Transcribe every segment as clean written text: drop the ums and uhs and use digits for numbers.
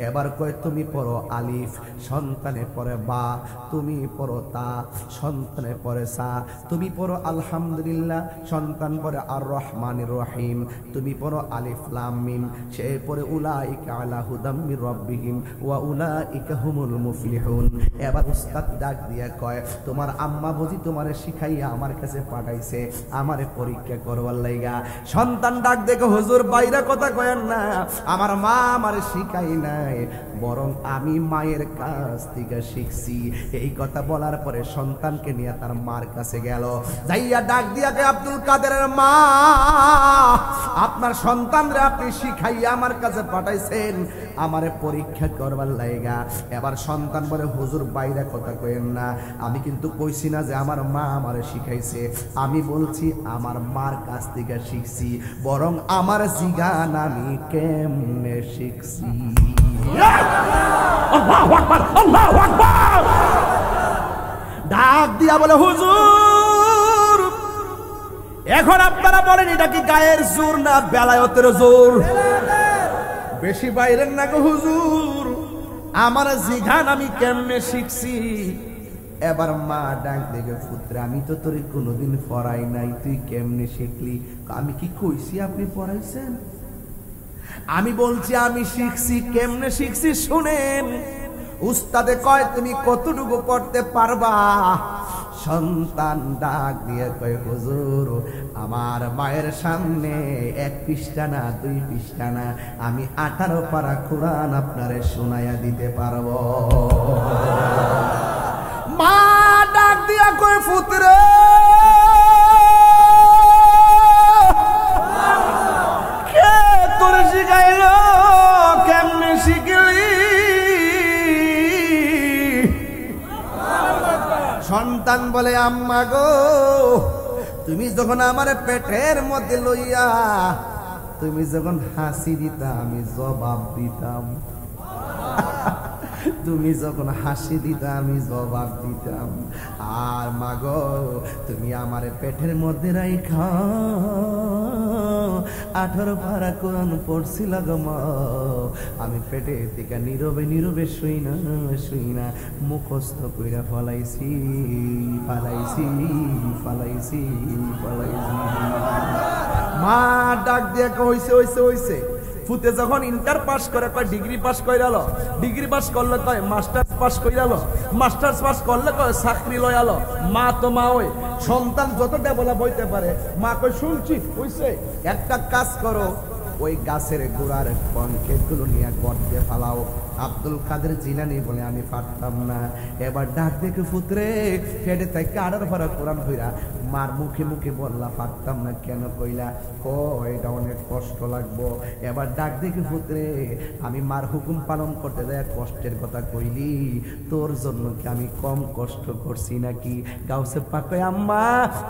এবার কয় তুমি পড়ো আলিফ, সন্তানে পড়ে বা, তুমি পড়ো তা, সন্তানে পড়ে সা, তুমি পড়ো আলহামদুলিল্লাহ, সন্তান পড়ে আর রহমানির রহিম, তুমি পড়ো আলিফ লাম মিম, সে পড়ে উলাইকা আলা হুদাম মির রাব্বিহিম ওয়া উলাইকা হুমুল মুফলিহুন। এবার উস্তাদ ডাক দিয়া কয় তোমার আম্মা বুঝি তোমারে শিখাইয়া আমার কাছে পাঠাইছে আমারে পরীক্ষা করবার লাইগা। সন্তান ডাক দেখো হুজুর বাইরে কথা কয়েন না, আমার মা আমারে শিখাই নাই, বরং আমি মায়ের কাছ থেকে শিখছি। এই কথা বলার পরে সন্তানকে নিয়ে তার মার কাছে গেল, যাইয়া ডাক দিয়া কে আব্দুল কাদেরের মা, আপনার সন্তানরে আপনি শিখাইয়া আমার কাছে পাঠাইছেন আমারে পরীক্ষা করবার লাইগা। এবার সন্তান বলে হুজুর বাইরে কথা কইেন না, আমি কিন্তু কইছি না যে আমার মা আমারে শিখাইছে, আমি বলছি আমার মার কাছ থেকে শিখছি, বরং আমার জিগান আমি কেমনে শিখছি। আল্লাহু আকবার, আল্লাহু আকবার। ডাক দিয়া বলে হুজুর এখন আপনারা বলেন এটা কি গায়ের জোর না বেলায়েতের জোর? বেশি বাইরের না গো হুজুর, আমার জিগান আমি কেমনে শিখছি। এবার মা ডাক দেখে পুত্র আমি তো তোর কোনোদিন পড়াই নাই, তুই কেমনে শিখলি? আমি কি কইছি আপনি পড়াইছেন? আমি বলছি আমি শিখছি। কেমনে শিখছি শুনেন। উস্তাদে কয় তুমি কতটুকু পড়তে পারবা? সন্তান ডাক দিয়ে কয় হুজুর আমার মায়ের সামনে 1 পৃষ্ঠা না 2 পৃষ্ঠা না, আমি 18 পারা কোরআন আপনারে শোনাইয়া দিতে পারবো। মা ডাক দিয়া কয় পুত্র কে তোর শিখাইল, কেমনে শিখলি? সন্তান বলে আম্মা গো তুমি যখন আমার পেটের মধ্যে লইয়া তুমি যখন হাসি দিতা আমি জবাব দিতাম, তুমি যখন হাসি দিতা আমি জবাব দিতাম। আর মাগো তুমি আমার পেটের মধ্যে রাইখা 18 পারা কোরআন পড়ছিল গো মা, আমি পেটে থেকে নীরবে নীরবে শুই না মুখস্থ কইরা ফলাইছি ফালাইছি ফালাইছি ফালাইছি। মা ডাক দিয়ে হইছে হইছে হইছে। ফুতে যখন ইন্টার পাস করে কয় ডিগ্রি পাস কইরালো, ডিগ্রি পাস করলে কয় মাস্টার্স পাস কইরালো, মাস্টার্স পাস করলে কয় চাকরি লয়ালো। মা তো মা ওই সন্তান যত ডেভেলপ হইতে পারে মা কয় শুনছি হইছে, একটা কাজ করো ওই গাছের গোড়ার কনকেটগুলো নিয়ে গর্তে ফালাও। আব্দুল কাদের জিলানী বলে আমি পারতাম না। এবার ডাক দেখে পুত্রে ফেটে থেকে 18 পারা কোরআন কইরা মার মুখে মুখে বললা পারতাম না, কেন কইলা? এটা অনেক কষ্ট লাগবো। এবার ডাক দেখে পুত্রে আমি মার হুকুম পালন করতে যায় কষ্টের কথা কইলি, তোর জন্য কি আমি কম কষ্ট করছি নাকি? গাউসে পাক কয় আম্মা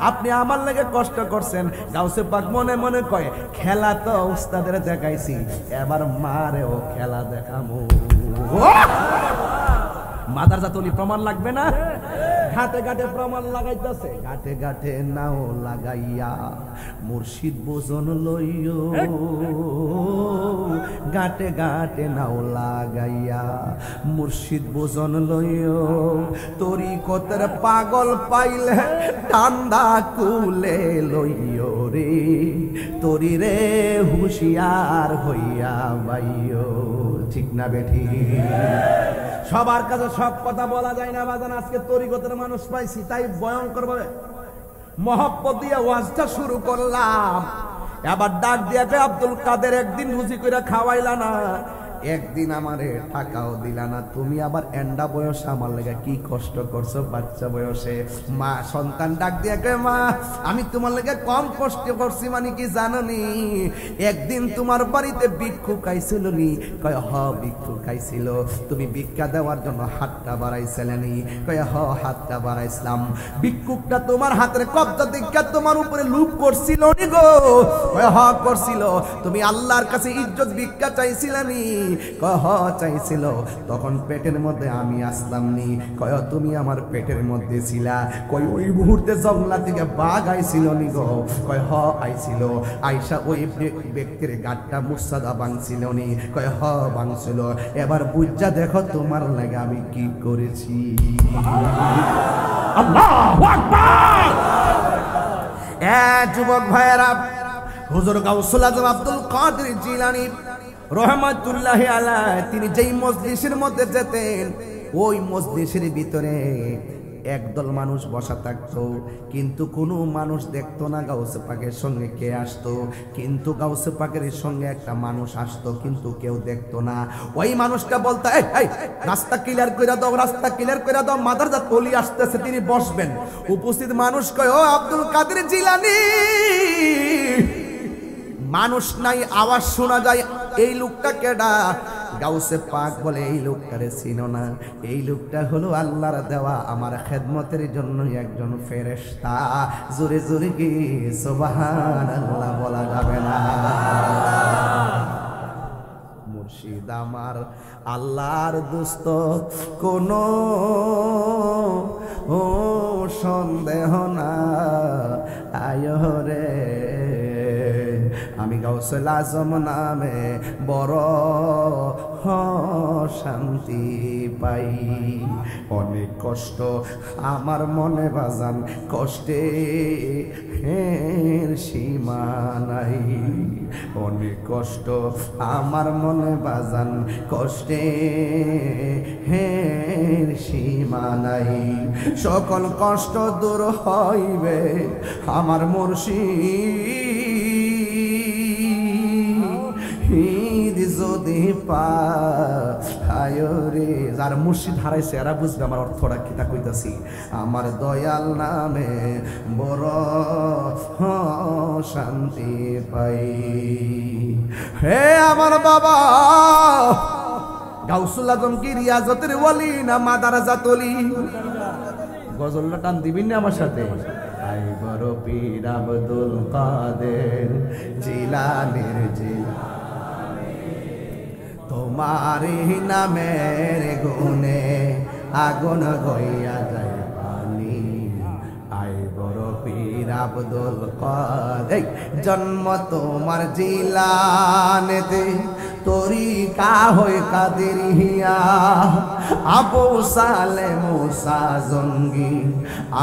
আপনি আমার লাগে কষ্ট করছেন। গাউসে পাক মনে মনে কয় খেলা তো উস্তাদের দেখাইছি, এবার মারেও খেলা দেখামু। মাদার জাতলি প্রমাণ লাগবে না? ঘাটে ঘাটে প্রমাণ লাগাইতেছে, ঘাটে ঘাটে নাও লাগাইয়া মুর্শিদ বোজন লইও, ঘাটে ঘাটে নাও লাগাইয়া মুর্শিদ বোজন লইও, তরিকতের পাগল পাইলে ঠান্ডা কুলে লইও রে, তরি রে হুঁশিয়ার হইয়া বাইও। ঠিক না বেঠি? সবার কাছে সব কথা বলা যায় না বাজান। আজকে তরিকতের মানুষ পাইছি তাই ভয়ঙ্কর ভাবে মহব্বত দিয়ে ওয়াজটা শুরু করলাম। এবার ডাক দিয়ে আব্দুল কাদের একদিন রুজি করে খাওয়াইলা না, একদিন আমারে টাকাও দিলা না, তুমি আবার এন্ডা বয়সে আমার লেগে কি কষ্ট করছো বাচ্চা বয়সে। মা সন্তান ডাক দিয়ে কয় মা আমি তোমার লেগে কম কষ্ট করছি মানে কি জানো নি? একদিন তোমার বাড়িতে ভিক্ষুক আইছিল নি? কয় হ ভিক্ষুক আইছিল, তুমি ভিক্ষা দেওয়ার জন্য হাতটা বাড়াইছিলে নি? কয় হ হাতটা বাড়াইছিলাম। ভিক্ষুকটা তোমার হাতের কবজা দেখা তোমার উপরে লুপ করছিল নি গো? কয় হ করছিল। তুমি আল্লাহর কাছে ইজ্জত ভিক্ষা চাইছিলে নি? কয় হ চাইছিল, তখন পেটের মধ্যে আমি আসলাম নি। কয় তুমি আমার পেটের মধ্যে ছিলা। কয় ওই মুহূর্তে জঙ্গলা থেকে বাঘ আইছিল নি গো? কয় হ আইছিল। আইসা ওই ব্যক্তির গাঁটটা মুসাদা ভাঙছিল নি? কয় হ ভাঙছিল। এবার বুঝা দেখো তোমার লাগে আমি কি করেছি। আল্লাহু আকবার। যুবক ভাইয়েরা, হুজুর গাউসুল আজম আব্দুল কাদের জিলানী রহমাতুল্লাহি আলাইহি তিনি যেই মজলিসের মধ্যে যেতেন, ওই মজলিসের ভিতরে একদল মানুষ বসা থাকতো, কিন্তু কোনো মানুষ দেখতো না গাউসে পাকের সঙ্গে কে আসতো। কিন্তু গাউসে পাকের সঙ্গে একটা মানুষ আসতো, কিন্তু কেউ দেখতো না। ওই মানুষটা বলতো, এই রাস্তা ক্লিয়ার করে দাও, রাস্তা ক্লিয়ার করে দাও, মাদারজাত ওলি আসতেছে, তিনি বসবেন। উপস্থিত মানুষ কয়, ও আব্দুল কাদের জিলানী। মানুষ নাই, আওয়াজ শোনা যায়, এই লোকটা কেডা? গাউসে পাক বলে, এই লোকটারে চিনো না? এই লোকটা হলো আল্লাহর দেওয়া আমার খেদমতের জন্য একজন ফেরেশতা। জোরে জোরে কি সুবহানাল্লাহ বলা যাবে না? মুর্শিদ আমার আল্লাহর দোস্ত, কোনো সন্দেহ না আয় রে। আমি গাউসুল আজম নামে বড় শান্তি পাই। অনেক কষ্ট আমার মনে বাজান, কষ্টে সীমা নাই। অনেক কষ্ট আমার মনে বাজান, কষ্টে সীমা নাই। সকল কষ্ট দূর হইবে আমার মুর্শিদ যদি পায় রে। যার মুর্শিদ হারাইছে এরা বুঝবে আমার অর্থটা কি তা কইতাছি। আমার দয়াল নামে বড় শান্তি পাই। হে আমার বাবা, গাউসুল আজম কি রিয়াজতের ওয়ালি না মাদারাজাত ওলি? গজলটা টান দিবেন না আমার সাথে? আই বড় পীর আব্দুল কাদের জিলানীর জিলানী, তোমারি নামের গুণে আগুন গইয়া যায় পানি। আই বড় পীর আব্দুল কাদের, জন্ম তোমার জিলানেতে, তরিকা হই কাদেরিয়া। আবু সালে মুসা জঙ্গি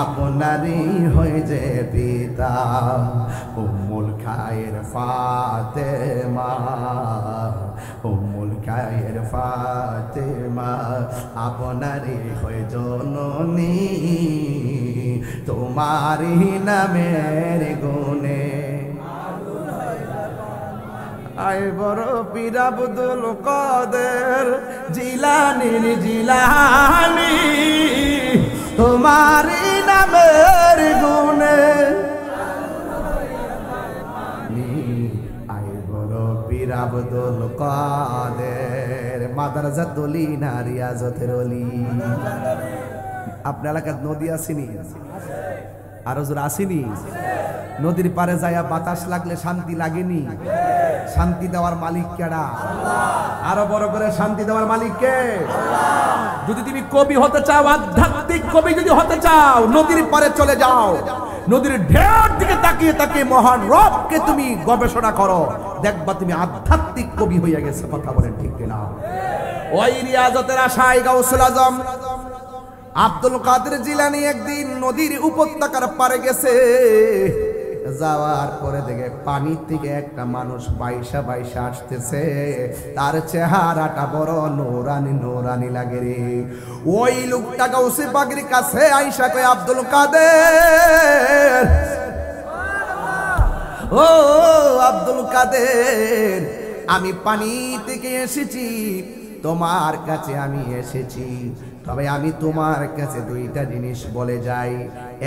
আপনারই হয়ে যে পিতা। উম্মুল খায়ের ফাতেমা, উম্মুল খায়ের ফাতেমা আপনারই হয়ে জননী। তোমারই নামের গুণে আই বড় পীর আব্দুল কাদের জিলানীর জিলানী, তোমারই নামের গুণে। আই বড় পীর আব্দুল কাদের মাদারজাত ওলি না রিয়াজতের ওলি? আপনার এলাকার নদী আসেনি? আরো জোর আসেনি? নদীর পারে যায়া বাতাস লাগলে শান্তি লাগেনি? শান্তি দেওয়ার মালিক কেডা? আরো বড় করে শান্তি দেওয়ার মালিক কে? যদি তুমি কবি হতে চাও, আধ্যাত্মিক কবি যদি হতে চাও, নদীর পারে চলে যাও। নদীর ঢেউর দিকে তাকিয়ে তাকিয়ে মহান রবকে তুমি গবেষণা করো, দেখবা তুমি আধ্যাত্মিক কবি হইয়া গেছে। কথা বলেন ঠিক কিনা? ওই রিয়াজতের আশায় গাউসুল আজম আব্দুল কাদের জিলানী একদিন নদীর উপত্যকার পারে গেছে। যাওয়ার পরে দেখে পানি থেকে একটা মানুষ বাইশা বাইশা আসতেছে। তার চেহারাটা বড় নোরানি নোরানি লাগে রে। ওই লোকটা গাউসে পাকের কাছে আইসা কয়, আব্দুল কাদের, ও আব্দুল কাদের, আমি পানি থেকে এসেছি, তোমার কাছে আমি এসেছি। তবে আমি তোমার কাছে দুইটা জিনিস বলে যাই।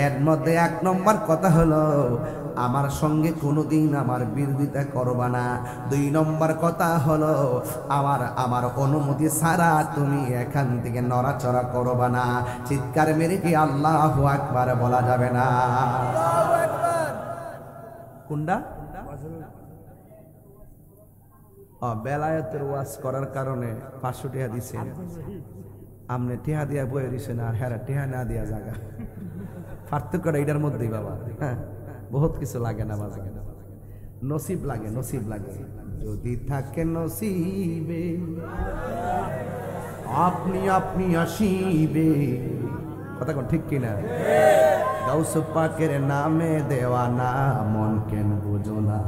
এর মধ্যে এক নম্বর কথা হলো, আমার সঙ্গে কোনোদিন আমার বিরোধিতা করবা না। দুই নম্বর কথা হলো, আমার অনুমতি ছাড়া তুমি এখান থেকে নড়াচড়া করবা না। চিৎকার মেরে কি আল্লাহু আকবার বলা যাবে না? কোনটা? বেলায়েতের ওয়াজ করার কারণে 500 টাকা দিছেন, আমনে টেহা দিয়া বয়ে দিছেন আর হেরা টেহা না দিয়া জায়গা। পার্থক্যটা এটার মধ্যেই বাবা। হ্যাঁ, বহুত কিছু লাগে না বাবা, নসিব লাগে, নসিব লাগে। যদি থাকে নসিবে আপনি আপনি আসিবে, কথা কোন ঠিক কিনা? গাউস পাকের নামে দেওয়ানা মন কেন বুঝো না,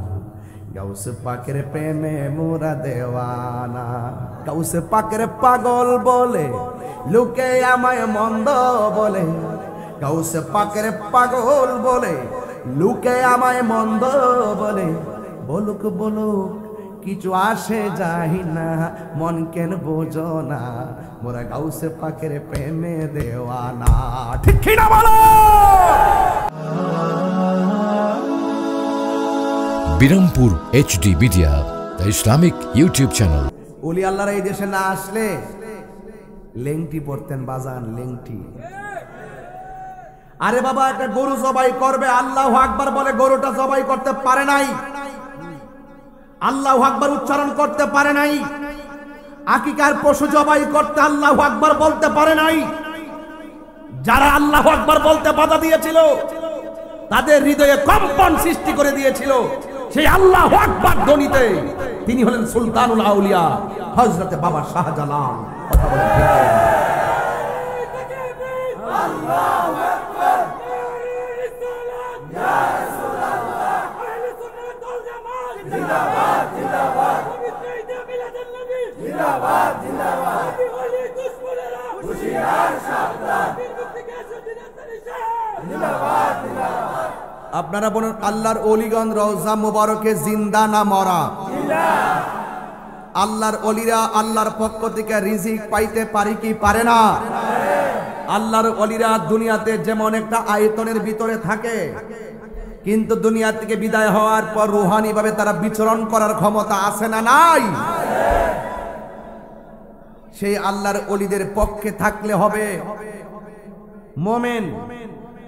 গাউস পাকের প্রেমে মোরা দেওয়ানা। গাউস পাকের পাগল বলে লোকে আমায় মন্দ বলে, গাউস পাকের পাগল বলে লোকে আমায় মন্দ বলে। বলুক বলুক কিছু আসে যায় না, মন কেন বোঝো না, মোরা গাউস পাকের প্রেমে দেওয়ানা। ঠিক কিনা বলো? Birampur HD media, the Islamic YouTube channel. ওলি আল্লাহর এই দেশে না আসলে লেংটি পড়তেন বাজান, লেংটি। আরে বাবা, একটা গরু জবাই করবে, আল্লাহু আকবার বলে গরুটা জবাই করতে পারে নাই, আল্লাহু আকবার উচ্চারণ করতে পারে নাই। আকিকার পশু জবাই করতে আল্লাহু আকবার বলতে পারে নাই। যারা আল্লাহু আকবার বলতে বাধা দিয়েছিল, তাদের হৃদয়ে কম্পন সৃষ্টি করে দিয়েছিল সেই আল্লাহু আকবার ধ্বনিতে। তিনি হলেন সুলতানুল আউলিয়া হযরতে বাবা শাহজালাল। কথা বলেন ঠিক কিনা? আল্লাহু আকবার, ইয়া রাসূলুল্লাহ, আহলে সুন্নাত ওয়াল জামাত জিন্দাবাদ জিন্দাবাদ, জিন্দাবাদ জিন্দাবাদ, ওলি দুশমনেরা হুশিয়ার সাবধান, জিন্দাবাদ জিন্দাবাদ। আপনারা বলুন, আল্লাহর ওলিগণ রওজা মুবারকে জিন্দা না মরা? আল্লাহর ওলিরা আল্লাহর পক্ষ থেকে রিজিক পাইতে পারে কি পারে না? আল্লাহর ওলিরা দুনিয়াতে যেমন একটা আয়তনের ভিতরে থাকে, কিন্তু দুনিয়া থেকে বিদায় হওয়ার পর রুহানি ভাবে তারা বিচরণ করার ক্ষমতা আছে না নাই? সেই আল্লাহর ওলিদের পক্ষে থাকলে হবে মুমিন,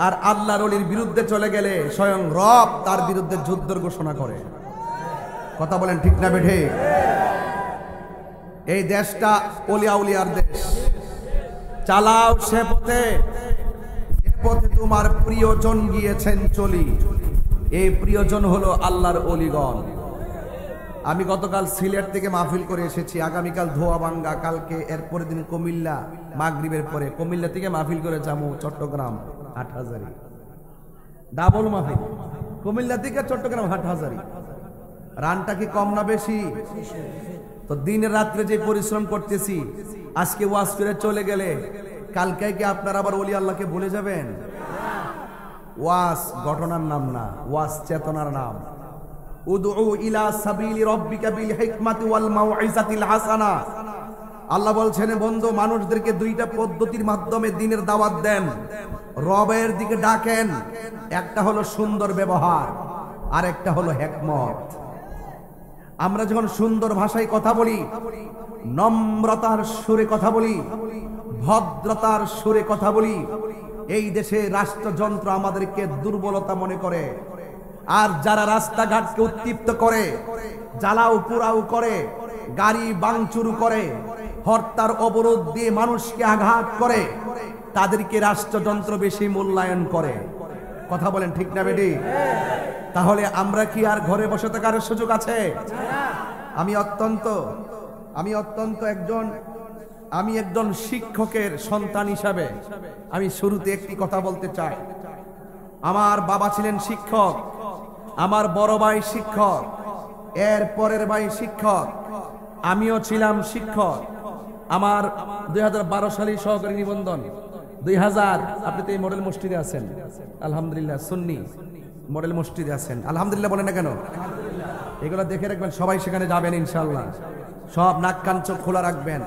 আর আল্লাহর ওলির বিরুদ্ধে চলে গেলে স্বয়ং রব তার বিরুদ্ধে যুদ্ধের ঘোষণা করে। কথা বলেন ঠিক না বেঠে? এই দেশটা ওলিয়া উলিয়ার দেশ। চালাও সে পথে যে পথে তোমার প্রিয়জন গিয়েছেন চলি। এই প্রিয়জন হলো আল্লাহর ওলিগণ। আমি গতকাল সিলেট থেকে মাহফিল করে এসেছি, আগামীকাল ধোয়াবাঙ্গা, কালকে এরপরের দিন কুমিল্লা, মাগরিবের পরে কুমিল্লা থেকে মাহফিল করে যাবো চট্টগ্রাম হাটহাজারী, ডাবল মাহফিল। কুমিল্লা থেকে চট্টগ্রাম হাটহাজারী। রানটা কি কম না বেশি? তো দিনের রাত্রে যে পরিশ্রম করতেছি, আজকে ওয়াজ ফিরে চলে গেলে কালকে কি আপনারা আবার ওলি আল্লাহকে ভুলে যাবেন? ওয়াজ ঘটনার নাম না, ওয়াজ চেতনার নাম। উদউ ইলা সাবিলি রাব্বিকা বিল হিকমাতি ওয়াল মাউইজাতিল হাসানা। আল্লাহ বলছেন, বন্ধু মানুষদেরকে দুইটা পদ্ধতির মাধ্যমে দ্বীনের দাওয়াত দেন, রবের দিকে ডাকেন। একটা হলো সুন্দর ব্যবহার, আর একটা হলো হিকমত। আমরা যখন সুন্দর ভাষায় কথা বলি, নম্রতার সুরে কথা বলি, ভদ্রতার সুরে কথা বলি, এই দেশে রাষ্ট্রযন্ত্র আমাদেরকে দুর্বলতা মনে করে। আর যারা রাস্তাঘাটকে উত্তপ্ত করে, জ্বালাও পোড়াও করে, গাড়ি ভাঙচুর করে, হত্যার অবরোধ দিয়ে মানুষকে আঘাত করে, তাদেরকে রাষ্ট্রযন্ত্র বেশি মূল্যায়ন করে। কথা বলেন ঠিক না বেটি? তাহলে আমরা কি আর ঘরে বসে থাকার সুযোগ আছে? আমি একজন শিক্ষকের সন্তান হিসাবে আমি শুরুতে একটি কথা বলতে চাই। আমার বাবা ছিলেন শিক্ষক, আমার বড় ভাই শিক্ষক, এর পরের ভাই শিক্ষক, আমিও ছিলাম শিক্ষক। আমার 2012 সালে সহকারী নিবন্ধন, 2000। আপনি তো এই মডেল মসজিদে আছেন, আলহামদুলিল্লাহ, সুন্নি মডেল মসজিদে আছেন, আলহামদুলিল্লাহ বলেন না কেন? এগুলো দেখে রাখবেন, সবাই সেখানে যাবেন ইনশাআল্লাহ। সব নাক কান চোখ খোলা রাখবেন।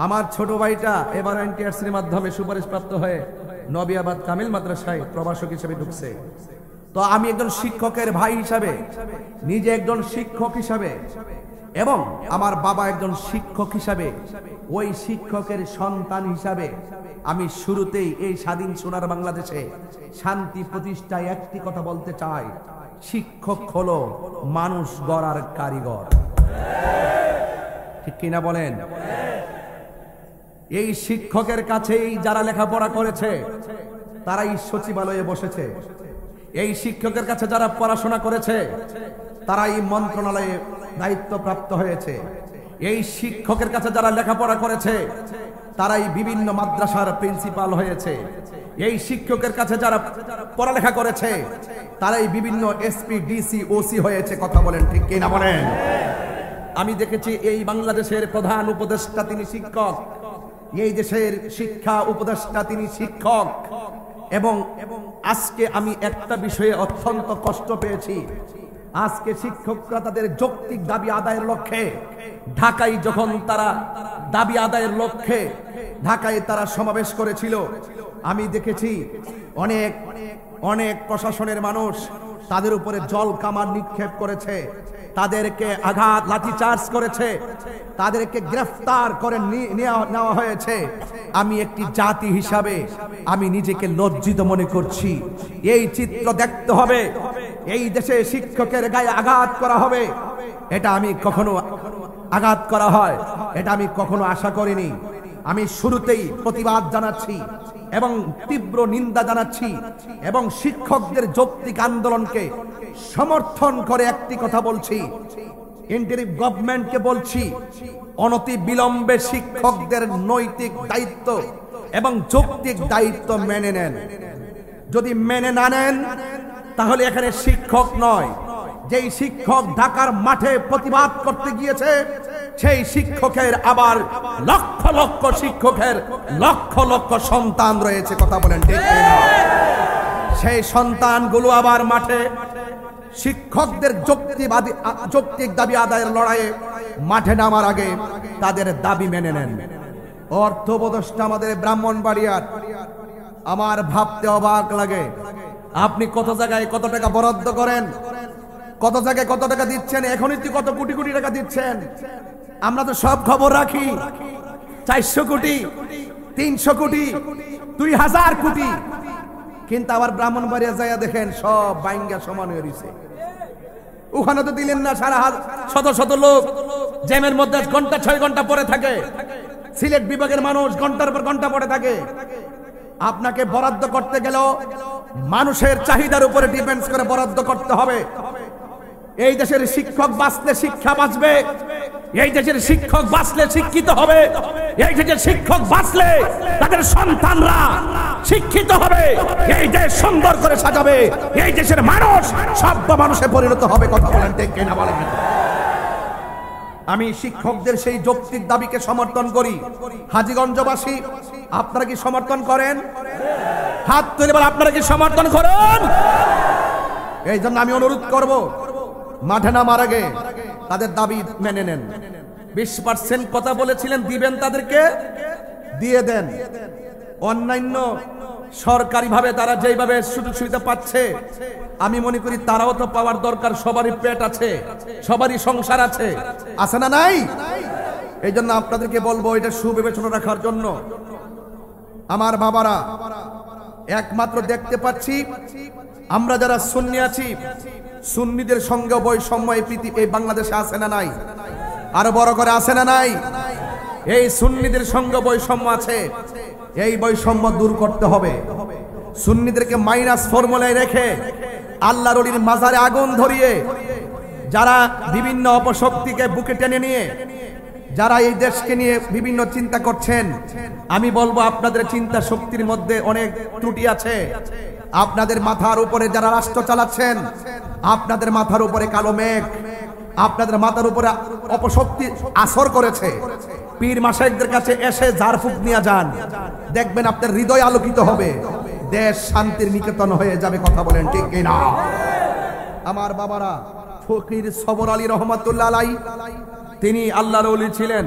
আমার ছোট ভাইটা এবার এনটিআরসির মাধ্যমে সুপারিশপ্রাপ্ত হয়ে নবিয়াবাদ কামিল মাদ্রাসায় প্রভাষক হিসেবে ঢুকছে। তো আমি একজন শিক্ষকের ভাই হিসাবে, নিজে একজন শিক্ষক হিসাবে, এবং আমার বাবা একজন শিক্ষক হিসাবে, ওই শিক্ষকের সন্তান হিসাবে আমি শুরুতেই এই স্বাধীন সোনার বাংলাদেশে শান্তি প্রতিষ্ঠায় একটি কথা বলতে চাই, শিক্ষক হলো মানুষ গড়ার কারিগর। ঠিক কিনা বলেন? এই শিক্ষকের কাছেই যারা লেখাপড়া করেছে তারাই সচিবালয়ে বসেছে। এই শিক্ষকের কাছে যারা পড়াশোনা করেছে তারাই মন্ত্রণালয়ে দায়িত্বপ্রাপ্ত হয়েছে। এই শিক্ষকের কাছে যারা লেখাপড়া করেছে তারাই বিভিন্ন মাদ্রাসার প্রিন্সিপাল হয়েছে। এই শিক্ষকের কাছে যারা পড়ালেখা করেছে তারাই বিভিন্ন এসপি, ডিসি, ওসি হয়েছে। কথা বলেন ঠিক কিনা বলেন? আমি দেখেছি এই বাংলাদেশের প্রধান উপদেষ্টা তিনি শিক্ষক, এই দেশের শিক্ষা উপদেষ্টা তিনি শিক্ষক। এবং আজকে আমি একটা বিষয়ে অত্যন্ত কষ্ট পেয়েছি। আজকে শিক্ষকরা তাদের যৌক্তিক দাবি আদায়ের লক্ষ্যে ঢাকায় যখন তারা দাবি আদায়ের লক্ষ্যে ঢাকায় তারা সমাবেশ করেছিল, আমি দেখেছি অনেক অনেক প্রশাসনের মানুষ তাদের উপরে জল কামান নিক্ষেপ করেছে, তাদেরকে আঘাত লাঠিচার্জ করেছে, তাদেরকে গ্রেফতার করে নেওয়া হয়েছে। আমি একটি জাতি হিসাবে আমি নিজেকে লজ্জিত মনে করছি। এই চিত্র দেখতে হবে, এই দেশে শিক্ষকের গায়ে আঘাত করা হবে, এটা আমি কখনো আঘাত করা হয় এটা আমি কখনো আশা করিনি। আমি শুরুতেই প্রতিবাদ জানাচ্ছি এবং তীব্র নিন্দা জানাচ্ছি এবং শিক্ষকদের যৌক্তিক আন্দোলনকে সমর্থন করে একটি কথা বলছি, ইন্টারিম গভর্নমেন্টকে বলছি, অনতি বিলম্বে শিক্ষকদের নৈতিক দায়িত্ব এবং যৌক্তিক দায়িত্ব মেনে নেন। যদি মেনে না নেন তাহলে এখানে শিক্ষক নয়, যেই শিক্ষক ঢাকার মাঠে প্রতিবাদ করতে গিয়েছে সেই শিক্ষকের আবার লক্ষ লক্ষ শিক্ষকের লক্ষ লক্ষ সন্তান রয়েছে। কথা বলেন ঠিক কিনা? সেই সন্তানগুলো আবার মাঠে শিক্ষকদের যৌক্তিক দাবি আদায়ের লড়াইয়ে মাঠে নামার আগে তাদের দাবি মেনে নেন। অর্থ উপদেষ্টা আমাদের ব্রাহ্মণবাড়িয়ার, আমার ভাবতে অবাক লাগে, আপনি কত জায়গায় কত টাকা বরাদ্দ করেন, কত জায়গায় কত টাকা দিচ্ছেন, এখনই তো কত কোটি কোটি টাকা দিচ্ছেন। আমরা তো সব খবর রাখি, 400 কোটি, 300 কোটি, 2000 কোটি, কিন্তু আবার ব্রাহ্মণবাড়িয়া যায় দেখেন সব বাইঙ্গা সমান হয়ে রয়েছে। ওখানে তো দিলেন না, সারা শত শত লোক জ্যামের মধ্যে ঘন্টা 6 ঘন্টা পড়ে থাকে, সিলেট বিভাগের মানুষ ঘন্টার পর ঘন্টা পড়ে থাকে। আপনাকে বরাদ্দ করতে গেলেও মানুষের চাহিদার উপরে ডিপেন্ড করে বরাদ্দ করতে হবে। এই দেশের শিক্ষক বাঁচলে শিক্ষা বাঁচবে, এই দেশের শিক্ষক বাঁচলে শিক্ষিত হবে, এই দেশের শিক্ষক বাঁচলে তাদের সন্তানরা শিক্ষিত হবে, এই দেশ সুন্দর করে সাজাবে, এই দেশের মানুষ সভ্য মানুষে পরিণত হবে। কথা বলেন ঠিক কিনা বলেন? আমি শিক্ষকদের সেই যৌক্তিক দাবিকে সমর্থন করি। হাজীগঞ্জবাসী আপনারা কি সমর্থন করেন? হাত তুলে বলেন আপনারা কি সমর্থন করেন? এই জন্য আমি অনুরোধ করব, মাঠে নামার আগে তাদের দাবি মেনে নেন। 20% কথা বলেছিলেন দিবেন, তাদেরকে দিয়ে দেন। অন্যান্য সরকারিভাবে তারা যেভাবে সুযোগ সুবিধা পাচ্ছে আমি মনে করি তারাও তো পাওয়ার দরকার। সবারই পেট আছে, সবারই সংসার আছে, আছে না নাই? এই জন্য আপনাদেরকে বলবো এটা সুবিবেচনা রাখার জন্য। আমার বাবারা, একমাত্র দেখতে পাচ্ছি আমরা যারা সুন্নি আছি, সুন্নিদের সঙ্গে বৈষম্য এই বাংলাদেশে আছে না নাই? আরো বড় করে আছে না নাই? এই সুন্নিদের সঙ্গে বৈষম্য আছে, এই বৈষম্য দূর করতে হবে। সুন্নিদেরকে মাইনাস ফর্মুলায় রেখে আল্লাহর ওলির মাজারে আগুন ধরিয়ে যারা বিভিন্ন অপশক্তিকে বুকে টেনে নিয়ে যারা এই দেশকে নিয়ে বিভিন্ন চিন্তা করছেন, আমি বলবো আপনাদের চিন্তা শক্তির মধ্যে অনেক ত্রুটি আছে। আপনাদের মাথার উপরে যারা রাষ্ট্র চালাচ্ছেন, আপনাদের মাথার উপরে কালো মেঘ, আপনাদের মাথার উপরে অপশক্তি আসর করেছে। পীর মাশায়েখদের কাছে এসে ঝাড়ফুঁক নিয়ে যান, দেখবেন আপনার হৃদয় আলোকিত হবে, দেশ শান্তির নিকেতন হয়ে যাবে। কথা বলেন ঠিক কিনা? আমার বাবারা, ফকির সবর আলী রহমাতুল্লাহ আলাইহি তিনি আল্লাহর ওলি ছিলেন।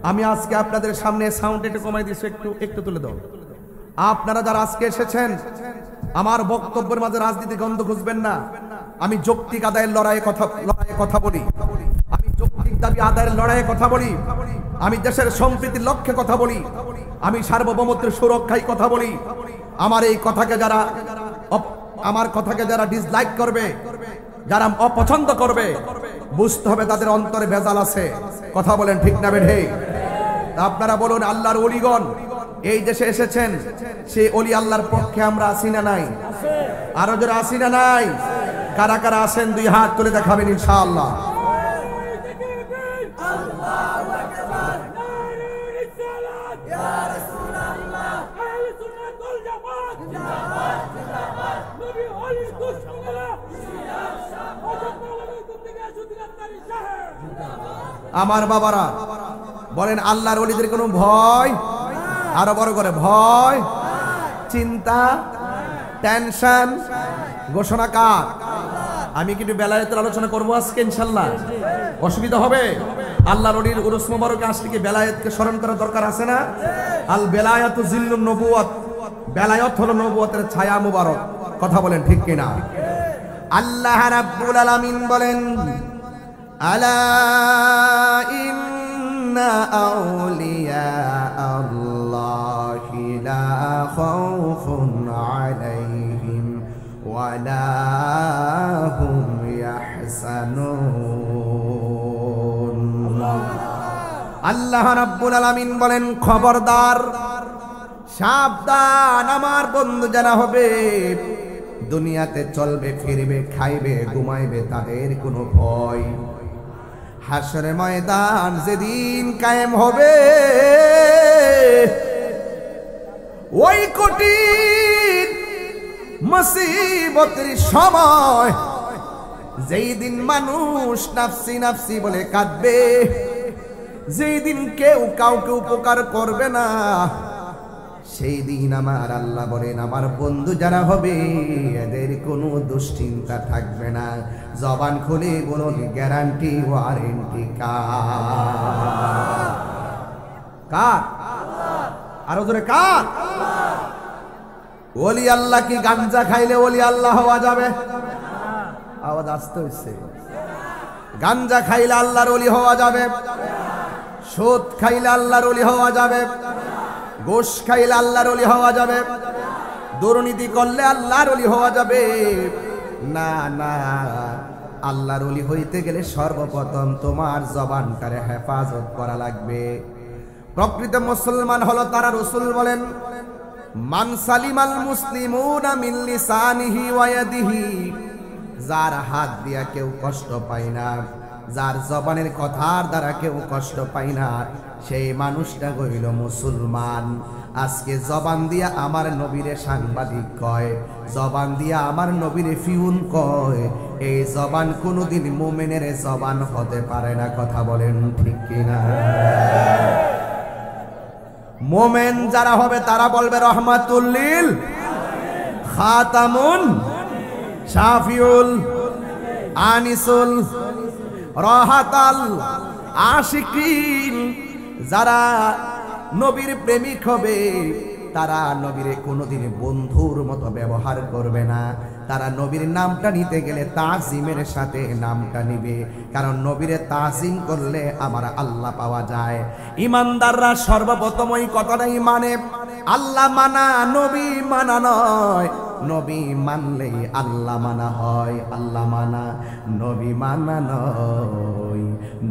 আমি আজকে আপনাদের সামনে সাউন্ড একটু কমাই দিচ্ছি, একটু তুলে দাও। আপনারা যারা আজকে এসেছেন, আমার বক্তব্যের মাঝে রাজনীতি গন্ধ খুঁজবেন না। আমি যৌক্তিক আদায়ের লড়াইয়ে কথা বলি, আমি যৌক্তিক দাবি আদায়ের লড়াইয়ে কথা বলি, আমি দেশের সম্প্রীতির লক্ষ্যে কথা বলি, আমি সার্বভৌমত্বের সুরক্ষায় কথা বলি। আমার কথাকে যারা ডিসলাইক করবে, যারা অপছন্দ করবে, বুঝতে হবে তাদের অন্তরে ভেজাল আছে। কথা বলেন ঠিক না বেঠে? আপনারা বলুন, আল্লাহর ওলিগণ এই দেশে এসেছেন, সেই ওলি আল্লাহর পক্ষে আমরা আছি না নাই? আরো জোরে আছি না নাই? কারা কারা আছেন দুই হাত তুলে দেখাবেন ইনশাআল্লাহ। আমার বাবারা বলেন, আল্লাহর ওলিদের কোনো ভয়, আরো বড় করে ভয়, চিন্তা, টেনশন ঘোষণা কার? আমি কিন্তু বেলায়েতের আলোচনা করবো আজকে ইনশাআল্লাহ। অসুবিধা হবে? আল্লাহর ওলির উরুস মোবারকে আসলে কি বেলায়েতকে স্মরণ করার দরকার আছে না? আল বেলায়াতু জিল্লুন নবুওয়াত, বেলায়েত হলো নবুয়তের ছায়া মুবারক। কথা বলেন ঠিক কিনা? আল্লাহ রাব্বুল আলামিন বলেন, আলা ইন্না আউলিয়া আল্লাহি লা খাউফুন আলাইহিম ওয়া লা হুম ইয়াহজানুন। আল্লাহ রাব্বুল আলামিন বলেন, খবরদার, সাবধান, আমার বন্ধু যারা হবে, দুনিয়াতে চলবে ফিরবে খাইবে ঘুমাইবে, তাদের কোনো ভয়। হাশরের ময়দান যেদিন কায়েম হবে, ওই কঠিন মুসিবতের সময়, যেই দিন মানুষ নাফসি নাফসি বলে কাঁদবে, যেই দিন কেউ কাউকে উপকার করবে না, সেই দিন আমার আল্লাহ বলেন, আমার বন্ধু যারা হবে এদের কোনো দুশ্চিন্তা থাকবে না। জবান খুলে বলুন, গ্যারান্টি ওয়ারেন্টি কার? কার? আরো জোরে কার? ওলি আল্লাহ কি গাঞ্জা খাইলে ওলি আল্লাহ হওয়া যাবে? আওয়াজ আসতে হচ্ছে। গাঞ্জা খাইলে আল্লাহর ওলি হওয়া যাবে? সুদ খাইলে আল্লাহর ওলি হওয়া যাবে? গোশ খাইলে আল্লাহর ওলি হওয়া যাবে? দুর্নীতি করলে আল্লাহর ওলি হওয়া যাবে? না না, আল্লাহর ওলি হইতে গেলে সর্বপ্রথম তোমার জবানটারে হেফাজত করা লাগবে। প্রকৃত মুসলমান হলো তারা, রাসূল বলেন, মান সালিমাল মুসলিমুনা মিন লিসানিহি ওয়া ইয়াদিহি, যার হাত দিয়া কেউ কষ্ট পায় না, যার জবানের কথার দ্বারা কেউ কষ্ট পায় না, সেই মানুষটা হইল মুসলমান। আজকে জবান দিয়া আমার নবীরে সাংবাদিক কয়, জবান দিয়া আমার নবীরে ফিউন কয়, এই জবান কোনোদিন মুমিনের জবান হতে পারে না। কথা বলেন ঠিক কিনা? মুমিন যারা হবে তারা বলবে রহমাতুল লিল খাতামুন শাফিউল আনিসুল রাহাতাল আশিকিন। যারা নবীর প্রেমিক হবে তারা নবীরে কোনোদিন বন্ধুর মতো ব্যবহার করবে না। তারা নবীর নামটা নিতে গেলে তাজিমের সাথে নামটা নিবে, কারণ নবীরে তাজিম করলে আমার আল্লাহ পাওয়া যায়। ইমানদাররা সর্বপ্রথম ওই কথাটাই মানে, আল্লাহ মানা নবী মানা নয়। নবী মানলেই আল্লাহ মানা হয়, আল্লাহ মানা নবী মানা নয়।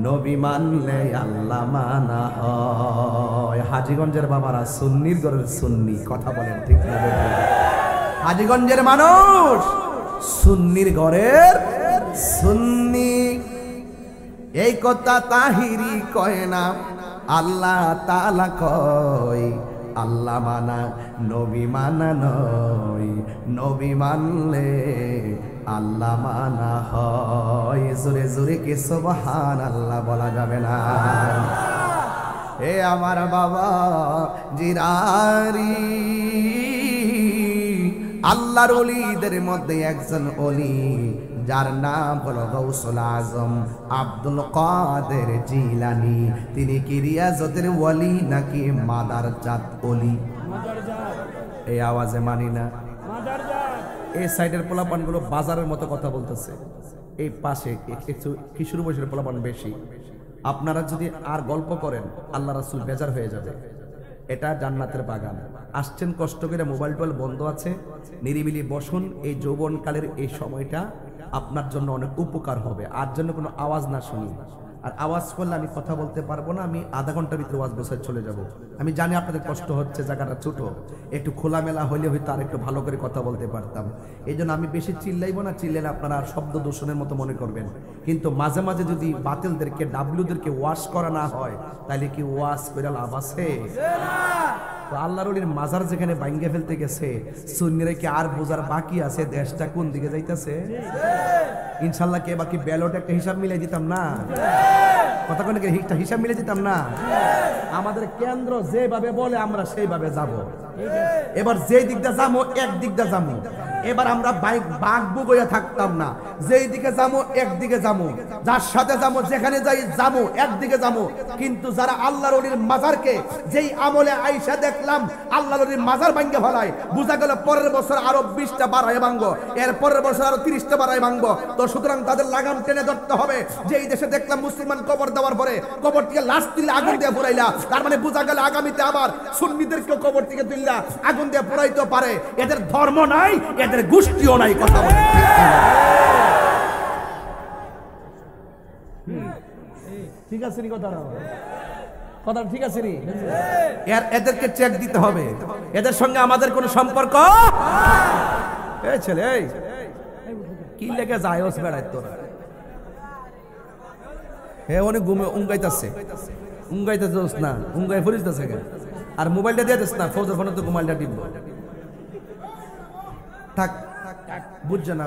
নবী মানলে আল্লাহ মানা হয়। হাজীগঞ্জের বাবারা সুন্নির ঘরের সুন্নি। কথা বলেন ঠিক না? হাজীগঞ্জের মানুষ সুন্নির ঘরের সুন্নি। এই কথা তাহিরি কয় না, আল্লাহ তাআলা কয়, আল্লাহ মানা নবী মানা নয়। নবী মানলে আল্লাহ মানা হয়। জোরে জোরে কি সুবহানাল্লাহ বলা যাবে না? এ আমার বাবা জিরারি, আল্লাহর ওলিদের মধ্যে একজন ওলি, যার নাম হলো গাউসুল আজম আব্দুল কাদের জিলানী। তিনি কি রিয়াজতের ওলি নাকি মাদারজাত ওলি? এই আওয়াজে মানি না। এই সাইডের পোলাপানগুলো বাজারের মতো কথা বলতেছে, এই পাশে একটু কিশোর বয়সের পোলাপান বেশি। আপনারা যদি আর গল্প করেন আল্লাহ রাসূল বেজার হয়ে যাবে। এটা জান্নাতের বাগান। আসছেন কষ্ট করে, মোবাইল টোবাইল বন্ধ আছে, নিরিবিলি বসুন। এই যৌবনকালের এই সময়টা আপনার জন্য অনেক উপকার হবে। আর জন্য কোনো আওয়াজ না শুনি, আর আওয়াজ করলে আমি কথা বলতে পারবো না, আমি আধা ঘন্টার ভিতরে ওয়াজ বসে চলে যাব। আমি জানি আপনাদের কষ্ট হচ্ছে, জায়গাটা ছোট, একটু খোলামেলা হলে হয়তো আর একটু ভালো করে কথা বলতে পারতাম। এই জন্য আমি বেশি চিল্লাইবো না, চিল্লাইলে আপনারা আর শব্দ দূষণের মতো মনে করবেন। কিন্তু মাঝে মাঝে যদি বাতিলদেরকে ডাব্লিউদেরকে ওয়াশ করা না হয়, তাহলে কি ওয়াশ করে লাভ আছে? তো আল্লাহর ওলির মাজার যেখানে ভাঙ্গে ফেলতে গেছে, সুন্নিরা কি আর বোঝার বাকি আছে দেশটা কোন দিকে যাইতেছে? ইনশাল্লাহ কে বাকি ব্যালট একটা হিসাব মিলাই দিতাম না, কথা কোন হিসাব মিলে দিতাম না। আমাদের কেন্দ্র যেভাবে বলে আমরা সেইভাবে যাব। এবার যে দিকটা যাবো এক দিকটা যাবো, এবার আমরা বাঘবু গইয়া থাকতাম না, যেই দিকে যাবো একদিকে যাবো, যার সাথে যাবো যেখানে যাই যাবো একদিকে যাবো। কিন্তু যারা আল্লাহর ওলির মাজারকে যেই আমলে আইসা দেখলাম আল্লাহর ওলির মাজার ভাঙ্গে ফেলায়, বুঝা গেল পরের বছর আরো 20টা বাড়ায় ভাঙবো, এর পরের বছর আরো 30টা বাড়ায় ভাঙবো। তো সুতরাং তাদের লাগাম টেনে ধরতে হবে। যেই দেশে দেখলাম মুসলমান কবর দেওয়ার পরে কবর থেকে লাশ তুললে আগুন দিয়ে পুরাইলা, তার মানে বুঝা গেল আগামীতে আবার সুন্নিদেরকে কবর থেকে তুললা আগুন দিয়ে পুরাইতে পারে। এদের ধর্ম নাই, এদের গোষ্ঠীও নাই। কথা বলে ঠিক আছে নি? কথা ঠিক আছে নি? এদেরকে চেক দিতে হবে, এদের সঙ্গে আমাদের কোনো সম্পর্ক। এই ছেলে এই কি লেগে যায় ওস বেড়াই তোরা? হে অনেক ঘুমে উঙ্গাইতেছে না, উঙ্গাই ফরিতেছে আর মোবাইলটা দিয়ে দিস না, ফৌজের ফোনে তো মোবাইলটা টিপবো। থাক, বুঝছে না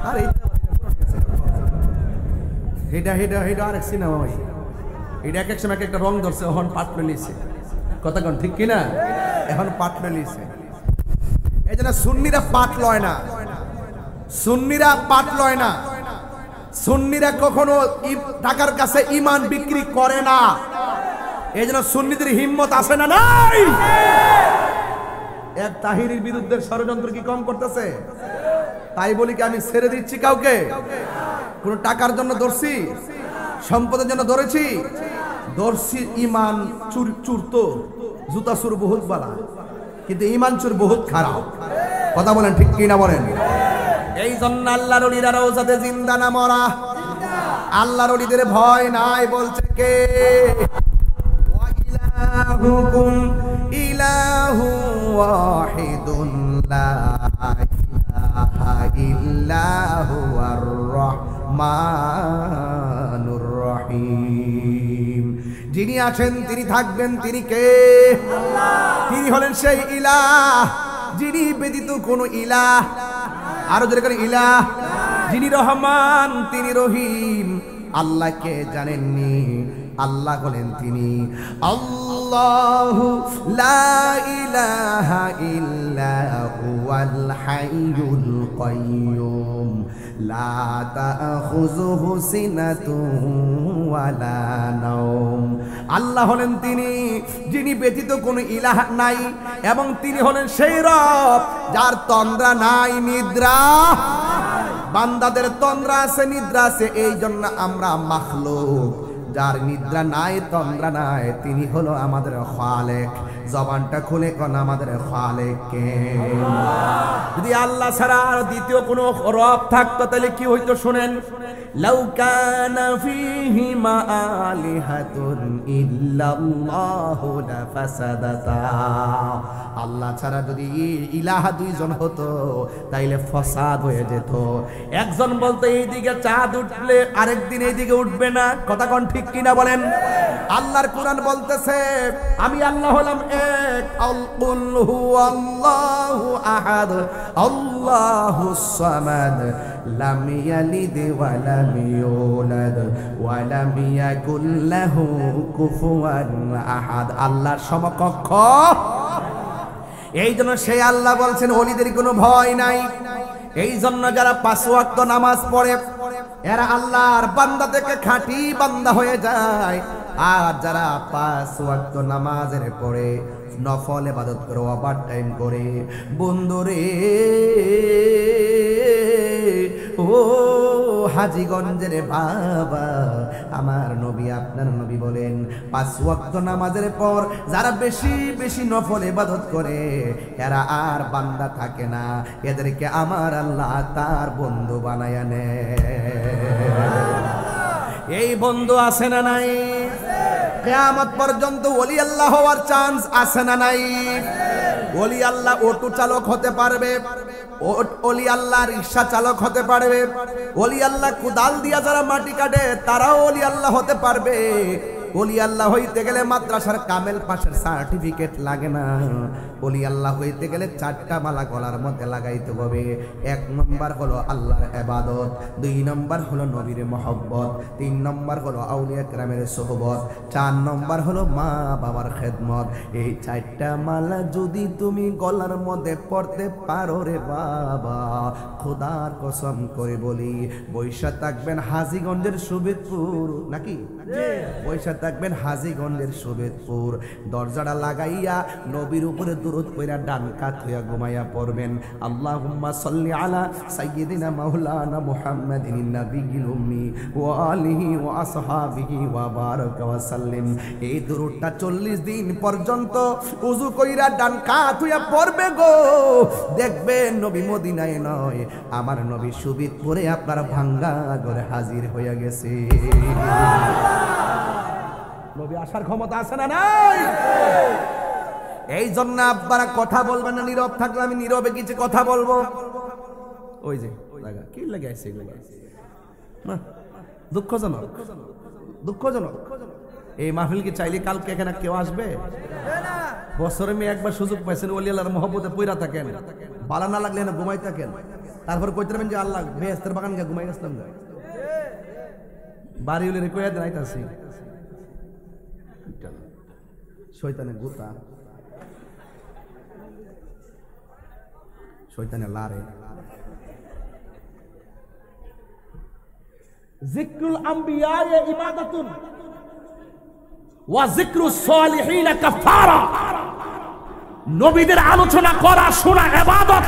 আর এটা আরেক সিনেমা ভাই, এটা এক এক সময় একটা রং ধরছে, এখন পাট লিছে। কথা কন ঠিক কিনা? এখন পাট লিছে। এই জন্য সুন্নিরা পাট লয় না, সুন্নিরা কখনো টাকার কাছে ঈমান বিক্রি করে না। এই জন্য সুন্নিদের হিম্মত আছে না নাই? এক তাহিরির বিরুদ্ধে ষড়যন্ত্র কি কম করতেছে? তাই বলি কি আমি ছেড়ে দিচ্ছি কাউকে? কোন টাকার জন্য ধরছি, সম্পদের জন্য ধরেছি? ঈমান চুর তো জুতা চুর বহুত বালা, কিন্তু ঈমান চুর বহুত খারাপ। কথা বলেন ঠিক কিনা বলেন? এই জন্য আল্লাহর ওলিরা রওজাতে জিন্দা না মরা, আল্লাহর ওলিদের ভয় নাই। বলছে কে? ওয়া ইলাহুকুম ইলাহু ওয়াহিদুন লা ইলাহা ইল্লা হুয়ার রহমানুর রহিম। যিনি আছেন তিনি থাকবেন, তিনি কে? তিনি হলেন সেই ইলাহ যিনি ব্যতীত কোনো ইলাহ, আরো জোরে করে ইলাহ, যিনি রহমান তিনি রহিম। আল্লাহকে জানেননি? আল্লাহ বলেন তিনি আল্লাহু লা ইলাহা ইল্লা হুয়াল হাইয়ুল কাইয়্যুম লা তাখুযুহু সিনাতুন ওয়ালা নাওম। আল্লাহ হলেন তিনি যিনি ব্যতীত কোনো ইলাহ নাই, এবং তিনি হলেন সেই রব যার তন্দ্রা নাই, নিদ্রা। বান্দাদের তন্দ্রা আছে, নিদ্রা আছে, এই জন্য আমরা মাখলুক। যার নিদ্রা নাই, তন্দ্রা নাই, তিনি হলো আমাদের খালেক। জবানটা খুলে কোন আমাদের খালেক কে? যদি আল্লাহ ছাড়া আর দ্বিতীয় কোনো রব থাকতো তাহলে কি হইতো শুনেন? লাউ কানা ফীহিমা আলিহাতুন ইল্লাল্লাহু লাফাসাদাতা। আল্লাহ ছাড়া যদি ইলাহা দুইজন হতো তাইলে ফসাদ হয়ে যেত। একজন বলতো এইদিকে চাঁদ উঠলে আরেকদিন এইদিকে উঠবে না। কথা কোন ঠিক কিনা বলেন? আল্লাহর কোরআন বলতেছে আমি আল্লাহ হলাম এক। কুল হুয়াল্লাহু আহাদ আল্লাহুস সামাদ লাম ইয়ালিদ ওয়া লাম ইউলাদ ওয়া লাম ইয়াকুল লাহু কুফুয়ান আহাদ। আল্লাহর সমকক্ষ। এই জন্য সেই আল্লাহ বলছেন ওলিদের কোনো ভয় নাই। এই জন্য যারা 5 ওয়াক্ত নামাজ পড়ে এরা আল্লাহর বান্দা থেকে খাঁটি বান্দা হয়ে যায়। আর যারা 5 ওয়াক্ত নামাজের পড়ে নফল ইবাদত করে, ওভার টাইম করে, বন্ধুরে ও হাজীগঞ্জের বাবা, আমার নবী আপনার নবী বলেন 5 ওয়াক্ত নামাজের পর যারা বেশি বেশি নফল ইবাদত করে এরা আর বান্দা থাকে না, এদেরকে আমার আল্লাহ তার বন্ধু বানায়া নেয়। এই বন্ধু আছে না নাই? কিয়ামত পর্যন্ত ওলি আল্লাহ হওয়ার চান্স আছে না নাই? ওলি আল্লাহ অটো চালক হতে পারবে, ওলি আল্লাহ রিক্সা চালক হতে পারবে, ওলি আল্লাহ কুদাল দিয়া যারা মাটি কাটে তারাও ওলি আল্লাহ হতে পারবে। ওলি আল্লাহ হইতে গেলে মাদ্রাসার কামেল পাশের সার্টিফিকেট লাগে না। ওলি আল্লাহ হইতে গেলে 4টা মালা গলার মধ্যে লাগাইতে হবে। 1 নম্বর হলো আল্লাহর ইবাদত, 2 নম্বর হলো নবীর মহব্বত, 3 নম্বর হলো আউলিয়া কেরামের সোহবত, 4 নম্বর হলো মা বাবার খেদমত। এই 4টা মালা যদি তুমি গলার মধ্যে পড়তে পারো রে বাবা, খোদার কসম করে বলি বৈশা থাকবেন হাজীগঞ্জের সুবেদপুর, নাকি বৈশা থাকবেন হাজীগঞ্জের সুবেদপুর, দরজাটা লাগাইয়া নবীর উপরে দুরূদ পড়া ডান কাত হইয়া ঘুমাইয়া পড়বেন। আল্লাহুম্মা সাল্লি আলা সাইয়্যিদিনা মাওলানা মুহাম্মাদিন নাবিয়্যিল উম্মি ওয়া আলিহি ওয়া আসহাবিহি ওয়া বারাকা ওয়া সাল্লিম। এই দুরূদটা 40 দিন পর্যন্ত ওযু কইরা ডান কাত হইয়া পড়বে গো, দেখবেন নবী মদিনায় নয় আমার নবী সুবেদপুরে আপনার ভাঙ্গা ঘরে হাজির হইয়া গেছে। নবী আসার ক্ষমতা আছে না নাই? এই জন্য আপনারা কথা বলবেন না, নীরব থাকলে আমি নীরবে কিছু কথা বলবো। ওই যে লাগা কি লাগাইছে না, দুঃখজনক দুঃখজনক। এই মাহফিল কি চাইলে কালকে এখানে কেউ আসবে? বছরে মেয়ে একবার সুযোগ পাইছেন, ওলি আল্লাহর মহব্বতে পইরা থাকেন, ভালো না লাগলে না ঘুমাই থাকেন, তারপর কইতে পারবেন যে আল্লাহ বেহেশতের বাগান গিয়ে ঘুমাই গেছিলাম না, বাড়ি হলে কইয়া দেনাইতাছি। শয়তানের গুতা, শয়তানের লারে। যিকরুল আম্বিয়া ইবাদাতুন ওয়া যিকরুস সালিহিন কাফারা। নবীদের আলোচনা করা শোনা ইবাদত,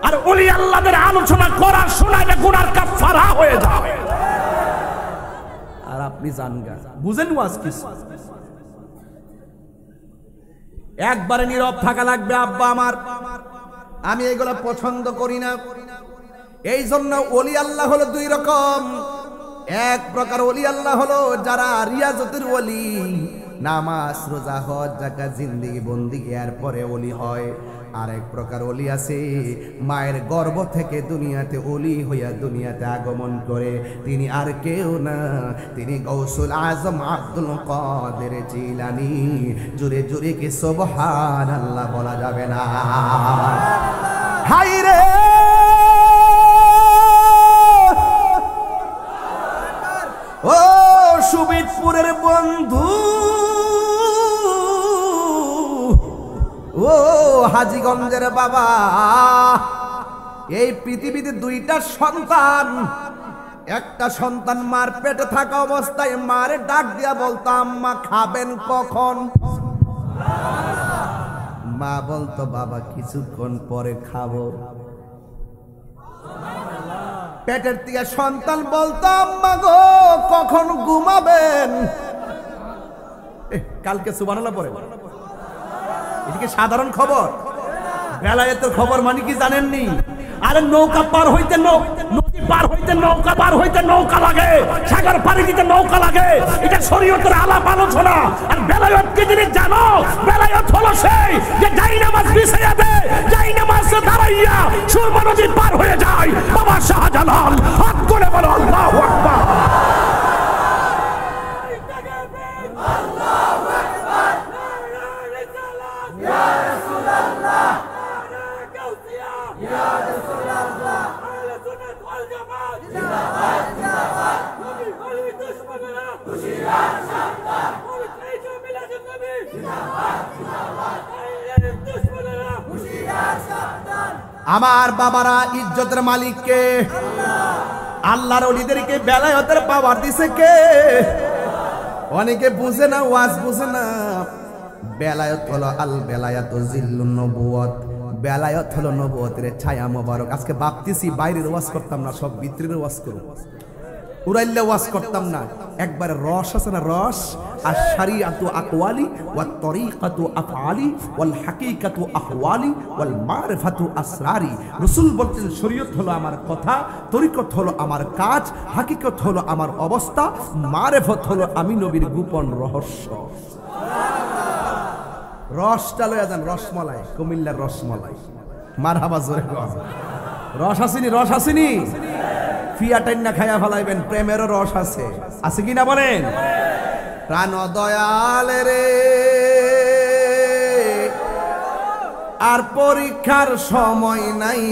আর ওলি আল্লাহদের আলোচনা করা শোনা এটা গুনার কাফারা হয়ে যাবে। আর আপনি জানগা বুঝেন ওয়াজ কি? একবারে নীরব থাকা লাগবে আব্বা আমার, আমি এগুলা পছন্দ করি না। এই জন্য ওলি আল্লাহ হলো 2 রকম। এক প্রকার ওলি আল্লাহ হলো যারা রিয়াজতের ওলি, নামাজ রোজা হজ যাকাত জিন্দেগি বন্দেগি এর পরে ওলি হয়। আরেক প্রকার ওলি আছে মায়ের গর্ভ থেকে দুনিয়াতে ওলি হইয়া দুনিয়াতে আগমন করে, তিনি আর কেউ না, তিনি গৌসুল আজম আব্দুল কাদের জিলানী। জোরে জোরে কি সুবহানাল্লাহ বলা যাবে না? হাই রে ও সুবিদপুরের বন্ধু, ও হাজীগঞ্জের বাবা, এই পৃথিবীতে 2টা সন্তান। একটা সন্তান মার পেটে থাকা অবস্থায় মারে ডাক দিয়া বলতো আম্মা খাবেন কখন? মা বলতো বাবা কিছুক্ষণ পরে খাবো। পেটের থেকে সন্তান বলতো আম্মা গো কখন ঘুমাবেন? কালকে সুবহানাল্লাহ পড়ে, এদিকে সাধারণ খবর, বেলায়েতের খবর মানে কি জানেননি? আরে নৌকা পার হইতে নদী পার হইতে নৌকা পার হইতে নৌকা লাগে, সাগর পাড়ি দিতে নৌকা লাগে, এটা শরীয়তের আলাপ আলোচনা। আর বেলায়েত কি জিনিস জানো? বেলায়েত হলো সেই যে যাই নামাজ বিছাইয়া দেয়, যাই নামাজ দাঁড়াইয়া সুরমা নদী পার হয়ে যায়। বাবা শাহজালাল হাত করে বলো আল্লাহু আকবার। আমার বাবারা ইজ্জতের মালিক কে? আল্লাহর ওলিদেরকে বেলায়েতের পাওয়ার দিছে কে? অনেকে বুঝে না, ওয়াজ বুঝে না। বেলায়েত হলো আল বেলায়াতু জিল্লুন নবুয়ত, বেলায়ত হলো নবুয়তের ছায়া মোবারক। আজকে ভাবতেছি বাইরের ওয়াজ করতাম না, সব ভিতরের ওয়াজ করব, উড়াইলে ওয়াজ করতাম না। একবার রস আছে না, রস। আর শরিয়াতু আকওয়ালি ওয়াত তরিকাতু আফআলি ওয়াল হাকিকাতু আহওয়ালি ওয়াল মারিফাতু আসরারি। রাসূল বলতেন শরীয়ত হলো আমার কথা, তরিকত হলো আমার কাজ, হাকিকত হলো আমার অবস্থা, মারিফত হলো আমি নবীর গোপন রহস্য। রসটা লইয়া যান, রসমলাই, কুমিল্লার রসমলাই। মারহাবা জোরে কর। রস আসেনি, রস আসেনি। ফিয়াটাইন না খাইয়া ফেলাইবেন, প্রেমেরও রস আছে, আছে কিনা বলেন? প্রাণ দয়াল রে, আর পরীক্ষার সময় নাই,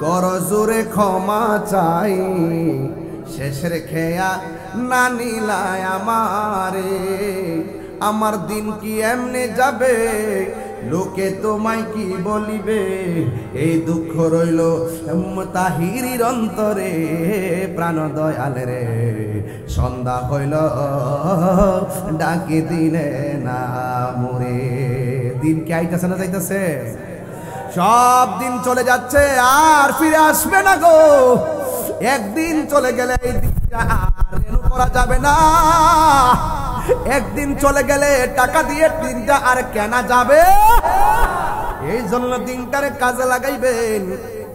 কর জোরে ক্ষমা চাই, শেষের খেয়া না নিলায় আমারে, আমার দিন কি এমনি যাবে, লোকে তোমায় কি বলিবে, এই দুঃখ রইল তাহিরির অন্তরে। প্রাণ দয়াল রে, সন্ধ্যা হইল ডাকি দিলে না মোরে। দিন কি আইতাছে না যাইতাছে? সব দিন চলে যাচ্ছে, আর ফিরে আসবে না গো। একদিন চলে গেলে এই দিনটা আর রেনু করা যাবে না। একদিন চলে গেলে টাকা দিয়ে দিনটা আর কেনা যাবে। এই জন্য দিনটারে কাজে লাগাইবেন।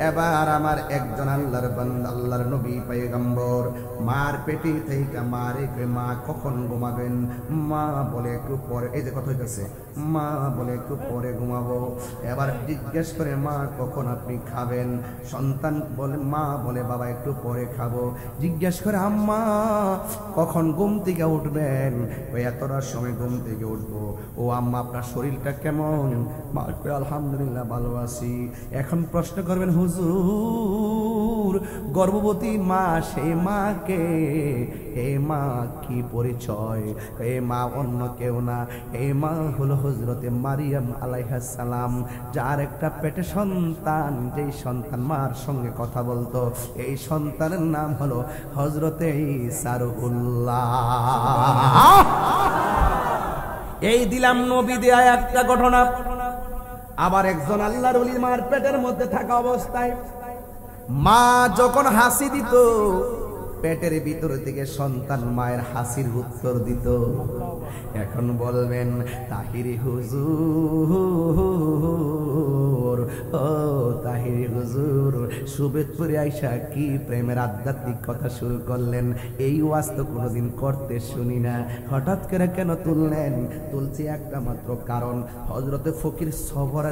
এবার আমার একজন আল্লাহর বান্দা, আল্লাহর নবী পয়গম্বর মার পেটে থেকে মারে, মা কখন ঘুমাবেন? মা বলে একটু পরে। এই যে কথা হইতেছে, মা বলে একটু পরে ঘুমাবো। এবার জিজ্ঞেস করে মা কখন আপনি খাবেন? সন্তান বলে, মা বলে বাবা একটু পরে খাবো। জিজ্ঞেস করে আম্মা কখন ঘুম থেকে উঠবেন? ওই এতটার সময় ঘুম থেকে উঠবো। ও আম্মা আপনার শরীরটা কেমন? মা কই আলহামদুলিল্লাহ ভালো আছি। এখন প্রশ্ন করবেন হুজুর গর্ভবতী মা, সেই মাকে, এ মা কি পরিচয়? এ মা অন্য কেউ না, এ মা হলো হযরতে মারিয়াম আলাইহিস সালাম, যার একটা পেটে সন্তান, যেই সন্তান মার সঙ্গে কথা বলতো। এই সন্তানের নাম হলো হযরতে ঈসা রুহুল্লাহ। এই দিলাম নবী দেয়া একটা ঘটনা। আবার একজন আল্লাহর ওলি মার পেটের মধ্যে থাকা অবস্থায় মা যখন হাসি দিত, পেটের ভিতর থেকে সন্তান মায়ের হাসির উত্তর দিত। এখন বলবেন তাহিরি হুজুর, ও তাহিরি হুজুর, সুবেদপুরে আইসা কি প্রেমের আধ্যাত্মিক কথা শুরু করলেন? এই ওয়াজ তো কোনোদিন করতে শুনি না, হঠাৎ করে কেন তুললেন? তুলছি একটা মাত্র কারণ, হযরতে ফকির সবর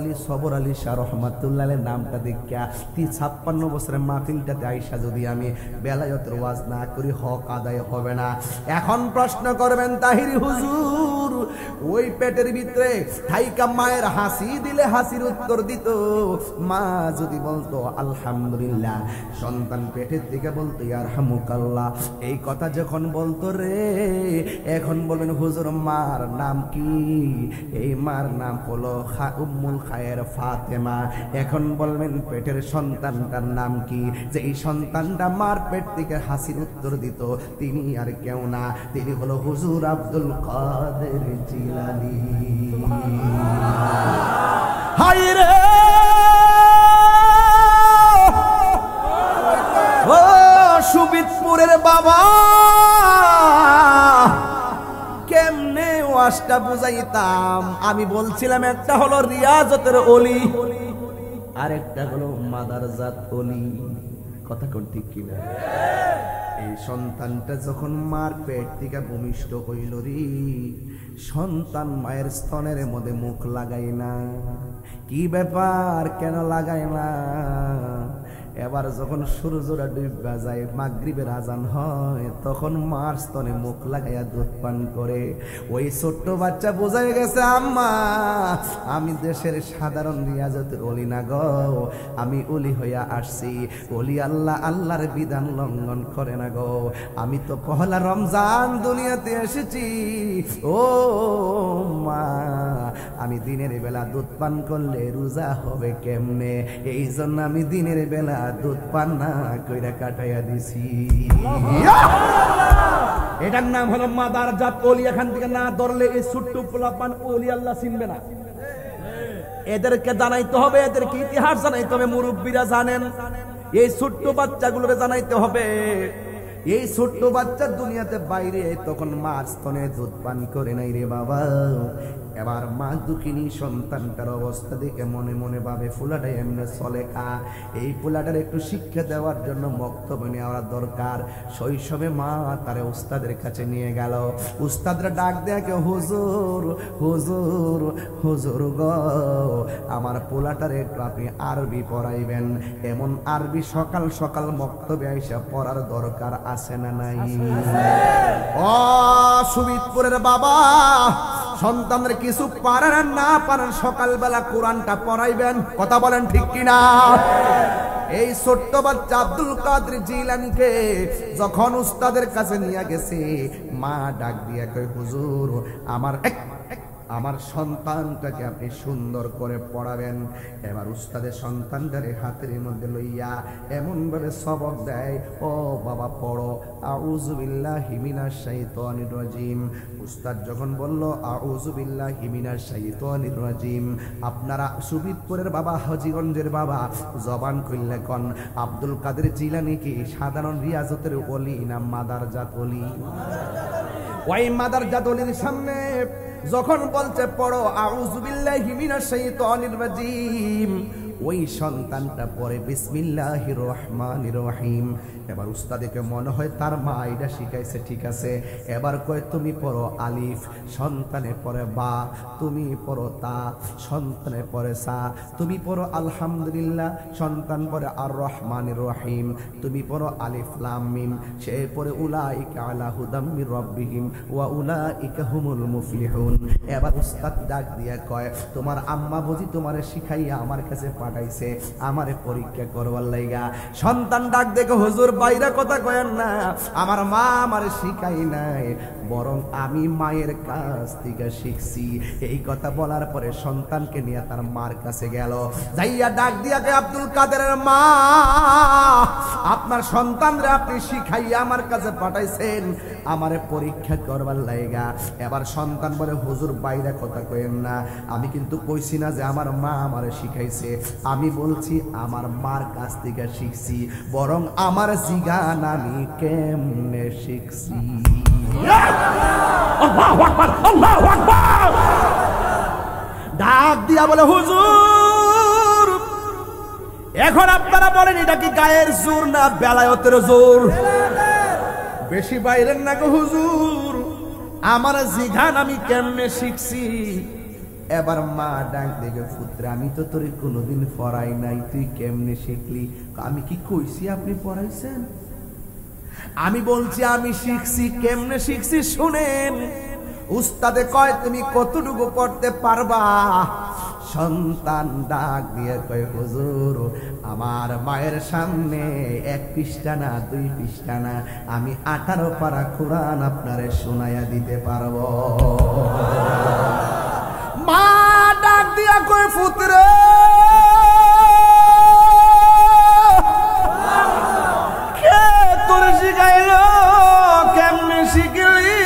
আলী শাহ রহমাতুল্লাহের নামটা দেখিয়া 56 বছরের মাহফিলটাতে আইসা যদি আমি বেলায়েতের ওয়াজ না করি, হক আদায় হবে না। এখন প্রশ্ন করবেন তাহিরি হুজুর, ওই পেটের ভিতরে থাইকা মায়ের হাসি দিলে হাসির উত্তর দিত, মা যদি বলতো আলহামদুলিল্লাহ, সন্তান পেটের দিকে বলতো ইয়ারহামুকাল্লাহ, এই কথা যখন বলতো রে, এখন বলবেন হুজুর মার নাম কি? এই মার নাম হলো উম্মুল খায়ের ফাতেমা। এখন বলবেন পেটের সন্তানটার নাম কি? যে এই সন্তানটা মার পেট থেকে হাসির উত্তর দিত, তিনি আর কেউ না, তিনি হলো হুজুর আব্দুল কাদের জিলানী। হায় রে ও সুবিদপুরের বাবা, কেমনে ওয়াজটা বুঝাইতাম? আমি বলছিলাম একটা হলো রিয়াজতের ওলি, আরেকটা হলো মাদারজাত ওলি। কথা কোন ঠিক কিনা? এই সন্তানটা যখন মার পেট থেকে ভূমিষ্ঠ হইল রে, সন্তান মায়ের স্তনের মধ্যে মুখ লাগাই না। কি ব্যাপার, কেন লাগাই না? এবার যখন সূর্যটা ডুবে যায়, মাগরিবের আজান হয়, তখন মার স্তনে মুখ লাগাইয়া দুধ পান করে। ওই ছোট্ট বাচ্চা বোঝাই গেছে আম্মা আমি দেশের সাধারণ রিয়াজতের ওলি না গো, আমি ওলি হইয়া আসছি। ওলি আল্লাহর বিধান লঙ্ঘন করে না গো। আমি তো পহলা রমজান দুনিয়াতে এসেছি। ও মা, আমি দিনের বেলা দুধ পান করলে রোজা হবে কেমনে? এই জন্য আমি দিনের বেলা দুধ পান না কইরা কাটাইয়া দিছি। এটার নাম হলো মাদারজাত ওলি। এখান থেকে না ধরলে এই ছোট্ট পোলাপান ওলি আল্লাহ চিনবে না। এদেরকে জানাইতে হবে, এদেরকে ইতিহাস জানাইতে হবে। মুরব্বীরা জানেন, এই ছোট্ট বাচ্চাগুলোরে জানাইতে হবে। এই ছোট্ট বাচ্চা দুনিয়াতে বাইরে তখন মার স্তনে দুধ পান করে নাই রে বাবা। এবার মা দুঃখিনী সন্তানটার অবস্থা দেখে মনে মনে ভাবে ফুলাটা এমনি চলে কা, এই ফুলাটার একটু শিক্ষা দেওয়ার জন্য বক্তব্য নেওয়া দরকার। শৈশবে মা তারে উস্তাদের কাছে নিয়ে গেল। উস্তাদরা ডাক দেখে, হুজুর হুজুর হুজুর গো, আমার পোলাটার একটু আপনি আরবি পড়াইবেন। এমন আরবি সকাল সকাল বক্তব্যে আইসা পড়ার দরকার আছে না নাই? ও সুবিদপুরের বাবা, সন্তানদের কিছু পারেন আর না পারেন সকালবেলা কোরআনটা পড়াইবেন। কথা বলেন ঠিক কিনা? এই ছোট্ট বাচ্চা আব্দুল কাদের জিলানীকে যখন উস্তাদের কাছে নিয়ে গেছে, মা ডাক দিয়া কয়, হুজুর আমার সন্তানটাকে আপনি সুন্দর করে পড়াবেন। এবার উস্তাদের সন্তানটারে হাতের মধ্যে লইয়া এমন ভাবে সবক দেয়, ও বাবা পড়ো, আউযু বিল্লাহি মিনাশ শাইতানির রাজিম। উস্তাদ যখন বলল আউযু বিল্লাহি মিনাশ শাইতানির রাজিম, আপনারা সুবিদপুরের বাবা, হাজীগঞ্জের বাবা জবান খুললে কোন আব্দুল কাদের জিলানী কি সাধারণ রিয়াজতের ওলি না মাদারজাত ওলি? ওই মাদারজাত ওলির সামনে যখন বলছে পড়ো আউযু বিল্লাহি মিনাশ শাইতানির রাজিম, ওই সন্তানটা পড়ে বিসমিল্লাহির রহমানির রহিম। এবার উস্তাদকে মনে হয় তার মা এটা শিখাইছে, ঠিক আছে। এবার কয় তুমি পড়ো আলিফ, সন্তানে পড়ে বা, তুমি পড়ো তা, সন্তানে পড়ে সা, তুমি পড়ো আলহামদুলিল্লাহ, সন্তান পড়ে আর রহমানির রহিম, তুমি পড়ো আলিফ লাম মিম, সে পড়ে উলাইকা আলা হুদাম মির রাব্বিহিম ওয়া উলাইকা হুমুল মুফলিহুন। এবার উস্তাদ ডাক দিয়া কয়, তোমার আম্মা বুঝি তোমারে শিখাইয়া আমার কাছে পাঠাইছে আমারে পরীক্ষা করবার লাইগা। সন্তান ডাক দেখো, হুজুর বাইরে কথা কয়েন না, আমার মা আমারে শিখাই নাই, বরং আমি মায়ের কাছ থেকে শিখছি। এই কথা বলার পরে সন্তানকে নিয়ে তার মার কাছে গেল, যাইয়া ডাক দিয়া কে আব্দুল কাদেরের মা, আপনার সন্তানরে আপনি শিখাইয়া আমার কাছে পাঠাইছেন আমারে পরীক্ষা করবার লাইগা। এবার সন্তান বলে, হুজুর বাইরে কথা কয়েন না, আমি কিন্তু কইছি না যে আমার মা আমারে শিখাইছে, আমি বলছি আমার মার কাছ থেকে শিখছি, বরং আমার জিগান আমি কেমনে শিখছি। আল্লাহু আকবার, আল্লাহু আকবার। ডাক দিয়া বলে, হুজুর এখন আপনারা বলেন এটা কি গায়ের জোর না বেলায়েতের জোর? বেশি বাইরের না গো হুজুর, আমার জিগান আমি কেমনে শিখছি। এবার মা ডাক দেখে, পুত্র আমি তো তোরে কোনোদিন পড়াই নাই, তুই কেমনে শিখলি? আমি কি কইছি আপনি পড়াইছেন? আমি বলছি আমি শিখছি। কেমনে শিখছি শুনেন। উস্তাদে কয়, তুমি কতটুকু পড়তে পারবা? সন্তান ডাক দিয়ে কয়, হুজুর আমার মায়ের সামনে 1 পৃষ্ঠা না 2 পৃষ্ঠা না, আমি 18 পারা কোরআন আপনারে শোনাইয়া দিতে পারবো। মা ডাক দিয়া কয়, পুত্র কে তোরে শিখাইল? কেমনে শিখলি?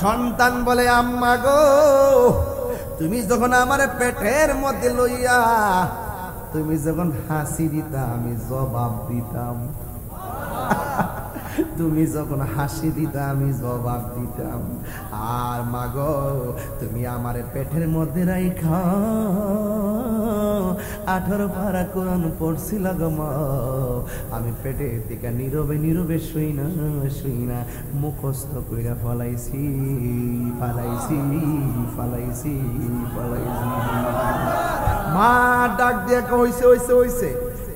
সন্তান বলে, আম্মা গো তুমি যখন আমার পেটের মধ্যে লইয়া তুমি যখন হাসি দিতা আমি জবাব দিতাম, তুমি যখন হাসি দিতা আমি জবাব দিতাম। আর মাগো তুমি আমার পেটের মধ্যে রাইখা 18 পারা কোরআন পড়ছিল গো মা, আমি পেটে থেকে নীরবে নীরবে শুই না মুখস্থ কইরা ফলাইছি ফালাইছি ফালাইছি ফালাইছি। মা ডাক দিয়ে কইছে হইছে হইছে।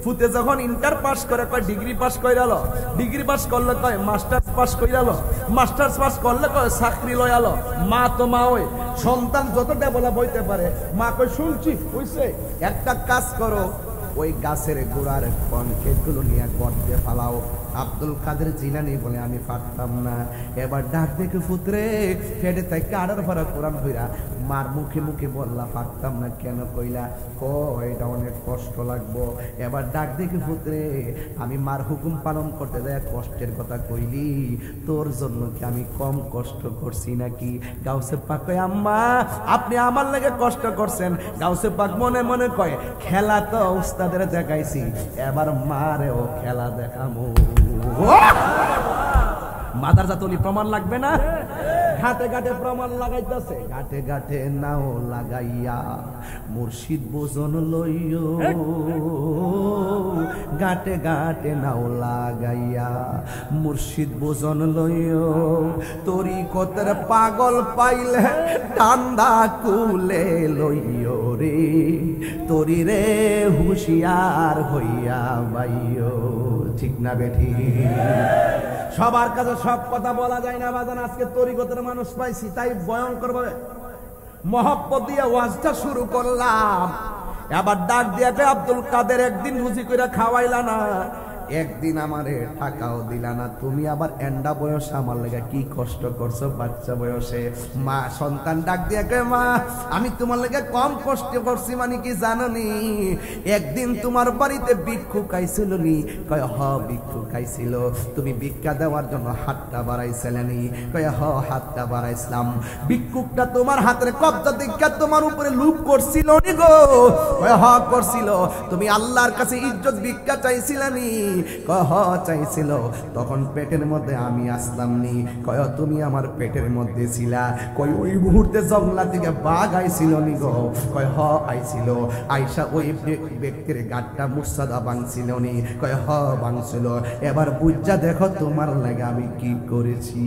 ফুতে যখন ইন্টার পাস করে কয় ডিগ্রি পাস কইরালো, ডিগ্রি পাস করলে কয় মাস্টার্স পাস কইরালো, মাস্টার্স পাস করলে কয় চাকরি লয়ালো। মা তো মা ওই সন্তান যত ডেভেলপ হইতে পারে, মা কই শুনছি হইছে, একটা কাজ করো, ওই গাছের গোড়ার কনকেট গুলো নিয়ে গর্তে ফালাও, আব্দুল কাদের জিলানী বলে আমি পারতাম না। এবার ডাক দেখে পুত্রে ফেটে থেকে আড়ার ভরা কোরআন হইরা মার মুখে মুখে বললা পারতাম না কেন কইলা, এটা অনেক কষ্ট লাগবো। এবার ডাক দেখে পুত্রে আমি মার হুকুম পালন করতে যায় কষ্টের কথা কইলি, তোর জন্য কি আমি কম কষ্ট করছি নাকি? গাউসে পাক কয় আম্মা আপনি আমার লাগে কষ্ট করছেন। গাউসে পাক মনে মনে কয় খেলা তো উস্তাদের দেখাইছি, এবার মারেও খেলা দেখামু। মাদার জাতলি প্রমাণ লাগবে না? ঘাটে ঘাটে প্রমাণ লাগাইতেছে, ঘাটে ঘাটে নাও লাগাইয়া মুর্শিদ বোজন লইও, ঘাটে ঘাটে নাও লাগাইয়া মুর্শিদ বোজন লইও। তোরি কতের পাগল পাইলে ঠান্ডা কুলে লইও রে, তোরি রে হুঁশিয়ার হইয়া বাইও। ঠিক না বেঠি? সবার কাছে সব কথা বলা যায় না বাজান। আজকে তরিকতের মানুষ পাইছি তাই ভয়ঙ্কর ভাবে মহব্বত দিয়ে ওয়াজটা শুরু করলাম। আবার ডাক দিয়ে আব্দুল কাদের একদিন রুজি করে খাওয়াইলা না, একদিন আমারে টাকাও দিলা না, তুমি আবার এন্ডা বয়সে আমার লেগে কি কষ্ট করছো বাচ্চা বয়সে। মা সন্তান ডাক দিয়ে কয় মা আমি তোমার লেগে কম কষ্ট করছি মানে কি জানোনি? একদিন তোমার বাড়িতে ভিক্ষুক আইছিল নি? কয় হ ভিক্ষুক আইছিল। তুমি ভিক্ষা দেওয়ার জন্য হাতটা বাড়াইছিলে নি? কয় হ হাতটা বাড়াইছিলাম। ভিক্ষুকটা তোমার হাতের কবজা দেখা তোমার উপরে লুপ করছিল নি গো? কয় হ করছিল। তুমি আল্লাহর কাছে ইজ্জত ভিক্ষা চাইছিলে নি? কহ চাইছিল। তখন পেটের মধ্যে আমি আসলাম নি? কয় তুমি আমার পেটের মধ্যে ছিলা। কই ওই মুহূর্তে জঙ্গলা থেকে বাঘ আইছিল নি গো? কয় হ আইছিল। আইসা ওই ব্যক্তির গাটটা মুর্শাদা ভাঙছিল নি? কয় হ ভাঙছিল। এবার বুঝা দেখো তোমার লাগে আমি কি করেছি।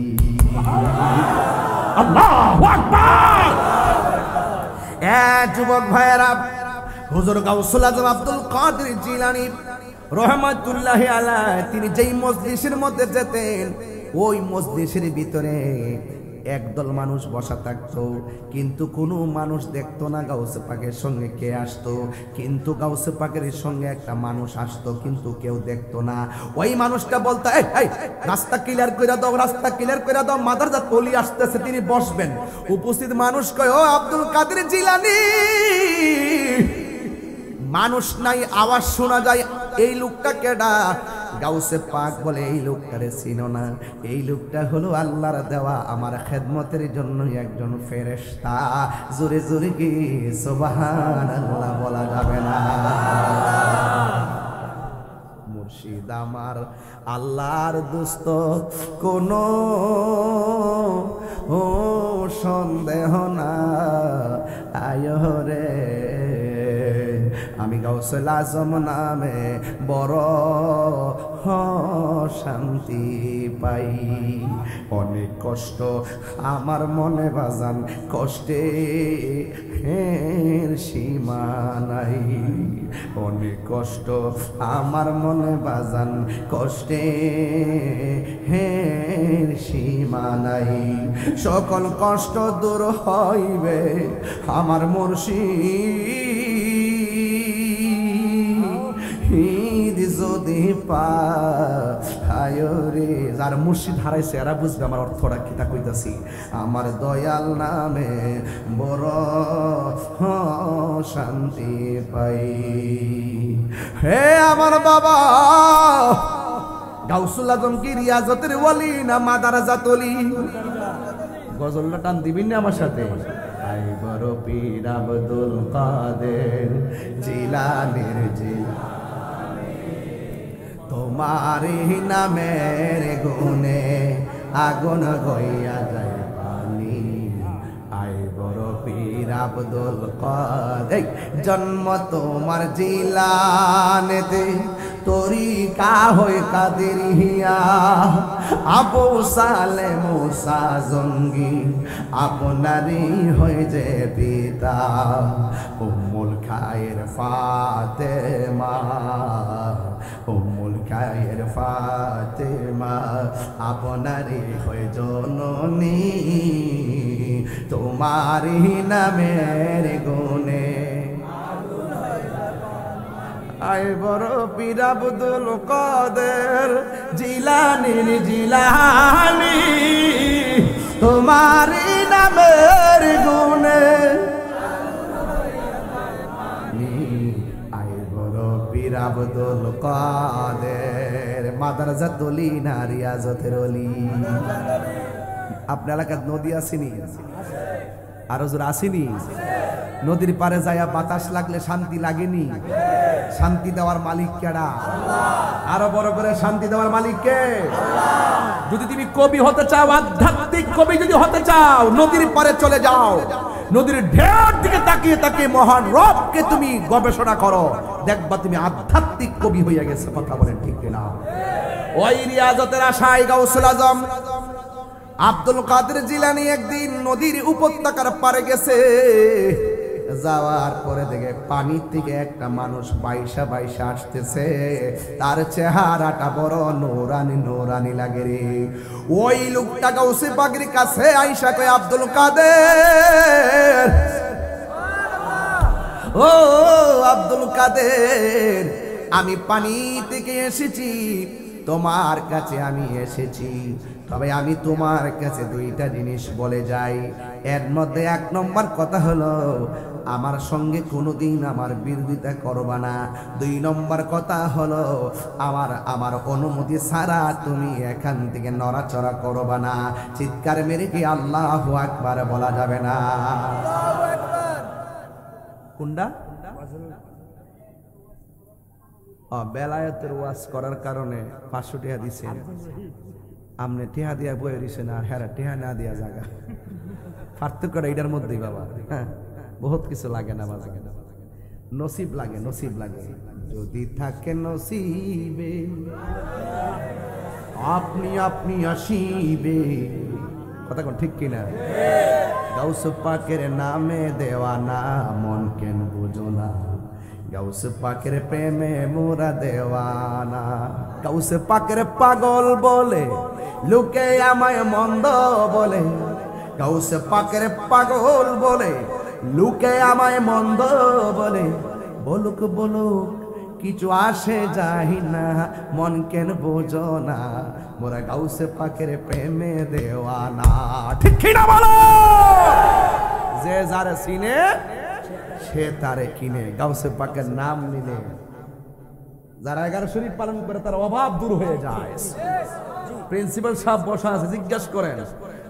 আল্লাহু আকবার। যুবক ভাইয়েরা, হুজুর গাউসুল আজম আব্দুল কাদের জিলানী রহমাতুল্লাহি আলাইহি তিনি যেই মজলিসের মধ্যে যেতেন ওই মজলিসের ভিতরে একদল মানুষ বসা থাকতো, কিন্তু কোনো মানুষ দেখতো না গাউসে পাকের সঙ্গে কে আসতো। কিন্তু গাউসে পাকের সঙ্গে একটা মানুষ আসতো, কিন্তু কেউ দেখতো না। ওই মানুষটা বলতো এই রাস্তা ক্লিয়ার করে দাও, রাস্তা ক্লিয়ার করে দাও, মাদারজাত ওলি আসতেছে, তিনি বসবেন। উপস্থিত মানুষ কয় ও আব্দুল কাদের জিলানী। মানুষ নাই, আওয়াজ শোনা যায়, এই লোকটা কেডা? গাউসে পাক বলে এই লোকটারে চিনো না? এই লোকটা হলো আল্লাহর দেওয়া আমার খেদমতের জন্য একজন ফেরেশতা। জোরে জোরে কি সুবহানাল্লাহ বলা যাবে না? মুর্শিদ আমার আল্লাহর দোস্ত, কোনো সন্দেহ না আয় রে। আমি গাউসুল আজম নামে বড় শান্তি পাই। অনেক কষ্ট আমার মনে বাজান, কষ্টে সীমা নাই। অনেক কষ্ট আমার মনে বাজান, কষ্টে সীমা নাই। সকল কষ্ট দূর হইবে আমার মুর্শিদ যদি পায় রে। যার মুর্শিদ হারাইছে এরা বুঝবে আমার অর্থটা কি তা কইতাছি। আমার দয়াল নামে বড় শান্তি পাই। হে আমার বাবা গাউসুল আজম কি রিয়াজতের ওয়ালি না মাদারাজাত ওলি? গজলটা টান দিবেন না আমার সাথে? আই বড় পীর আব্দুল কাদের জিলানীর জিলানী, তোমারি নামের গুণে আগুন হইয়া যায় পানি। আই বড় পীর আব্দুল কাদের, জন্ম তোমার জিলানেতে, তরিকা হয়ে কাদেরিয়া। আবু সালে মুসা জঙ্গি আপনারই হয়ে যে পিতা। উম্মুল খায়ের ফাতেমা, উম্মুল খায়ের ফাতেমা আপনারই হয়ে জননী। তোমারই নামের গুণে আয় বড় পীর আব্দুল কাদের জিলানীর জিলানী তোমারি নামের গুণে আয় বড় পীর আব্দুল কাদের মাদ্রাসাতুল ইনা রিয়াজতের ওলি। আপনার এলাকার নদী আসেনি? আরো জোর আসেনি? নদীর পারে যায়া বাতাস লাগলে শান্তি লাগেনি? শান্তি দেওয়ার মালিক কেডা? আরো বড় করে শান্তি দেওয়ার মালিক কে? যদি তুমি কবি হতে চাও, আধ্যাত্মিক কবি যদি হতে চাও, নদীর পারে চলে যাও, নদীর ঢেউর দিকে তাকিয়ে তাকিয়ে মহান রবকে তুমি গবেষণা করো, দেখবা তুমি আধ্যাত্মিক কবি হইয়া গেছে। কথা বলেন ঠিক কিনা? ওই রিয়াজতের আশায় গাউসুল আজম আব্দুল কাদের জিলানী একদিন নদীর উপত্যকার পারে গেছে। যাওয়ার পরে দেখে পানির থেকে একটা মানুষ বাইশা বাইশা আসতেছে, তার চেহারাটা বড় নোরানি নোরানি লাগে রে। ওই লোকটা গাউসে পাগড়ি কাছে আইসা কয়, আব্দুল কাদের, ও আব্দুল কাদের, আমি পানি থেকে এসেছি, তোমার কাছে আমি এসেছি, তবে আমি তোমার কাছে দুইটা জিনিস বলে যাই। এর মধ্যে এক নম্বর কথা হলো আমার সঙ্গে কোনোদিন আমার বিরোধিতা করবা না। দুই নম্বর কথা হলো আমার অনুমতি ছাড়া তুমি এখান থেকে নড়াচড়া করবা না। চিৎকার মেরে কি আল্লাহু আকবার বলা যাবে না? কোনটা? বেলায়েতের ওয়াজ করার কারণে 500 টাকা দিছেন, আমনে টেহা দিয়া বয়ে দিছে না, হেরা টেহা না দিয়া জায়গা পার্থক্যটা এটার মধ্যেই বাবা। হ্যাঁ, বহুত কিছু লাগে না বাবা, নসিব লাগে, নসিব লাগে। যদি থাকে নসিবে আপনি আপনি আসিবে, কথা কোন ঠিক কিনা? গাউস পাকের নামে দেওয়ানা মন কেন বুঝো না, গাউস পাকের প্রেমে মোরা দেওয়ানা। গাউস পাকের পাগল বলে লোকে আমায় মন্দ বলে, গাউস পাকের পাগল বলে লোকে আমায় মন্দ বলে, বলুক বলুক কিছু আসে যাই না, মন কেন বোঝো না, মোরা গাউস পাকের প্রেমে দেওয়ানা। ঠিক কিনা বলো? যে যারে চিনে সে তারে কিনে। গাউসে পাকের নাম নিলে যারা 11 শরীফ পালন করে তার অভাব দূর হয়ে যায়। প্রিন্সিপাল সাহেব বসা আছে, জিজ্ঞেস করেন,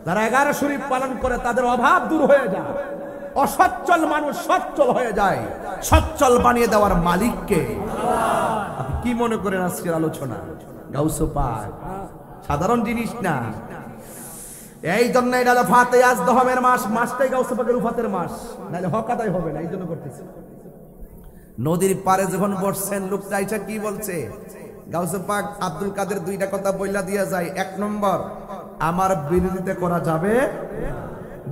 যারা 11 শরীফ পালন করে তাদের অভাব দূর হয়ে যায়, অসচ্ছল মানুষ সচ্ছল হয়ে যায়। সচ্ছল বানিয়ে দেওয়ার মালিককে আপনি কি মনে করেন? আজকের আলোচনা গাউসে পাক সাধারণ জিনিস না। এই জন্য এটা হলো ফাতে আজদহমের মাস, মাসটাই গাউসে পাকের উফাতের মাস, নাহলে হকাদাই হবে না, এই জন্য করতেছে। নদীর পারে যখন বসছেন, লোকটা আইসা কি বলছে? গাউসে পাক আব্দুল কাদের দুইটা কথা বইলা দিয়া যায়। এক নম্বর, আমার বিরোধিতা করা যাবে।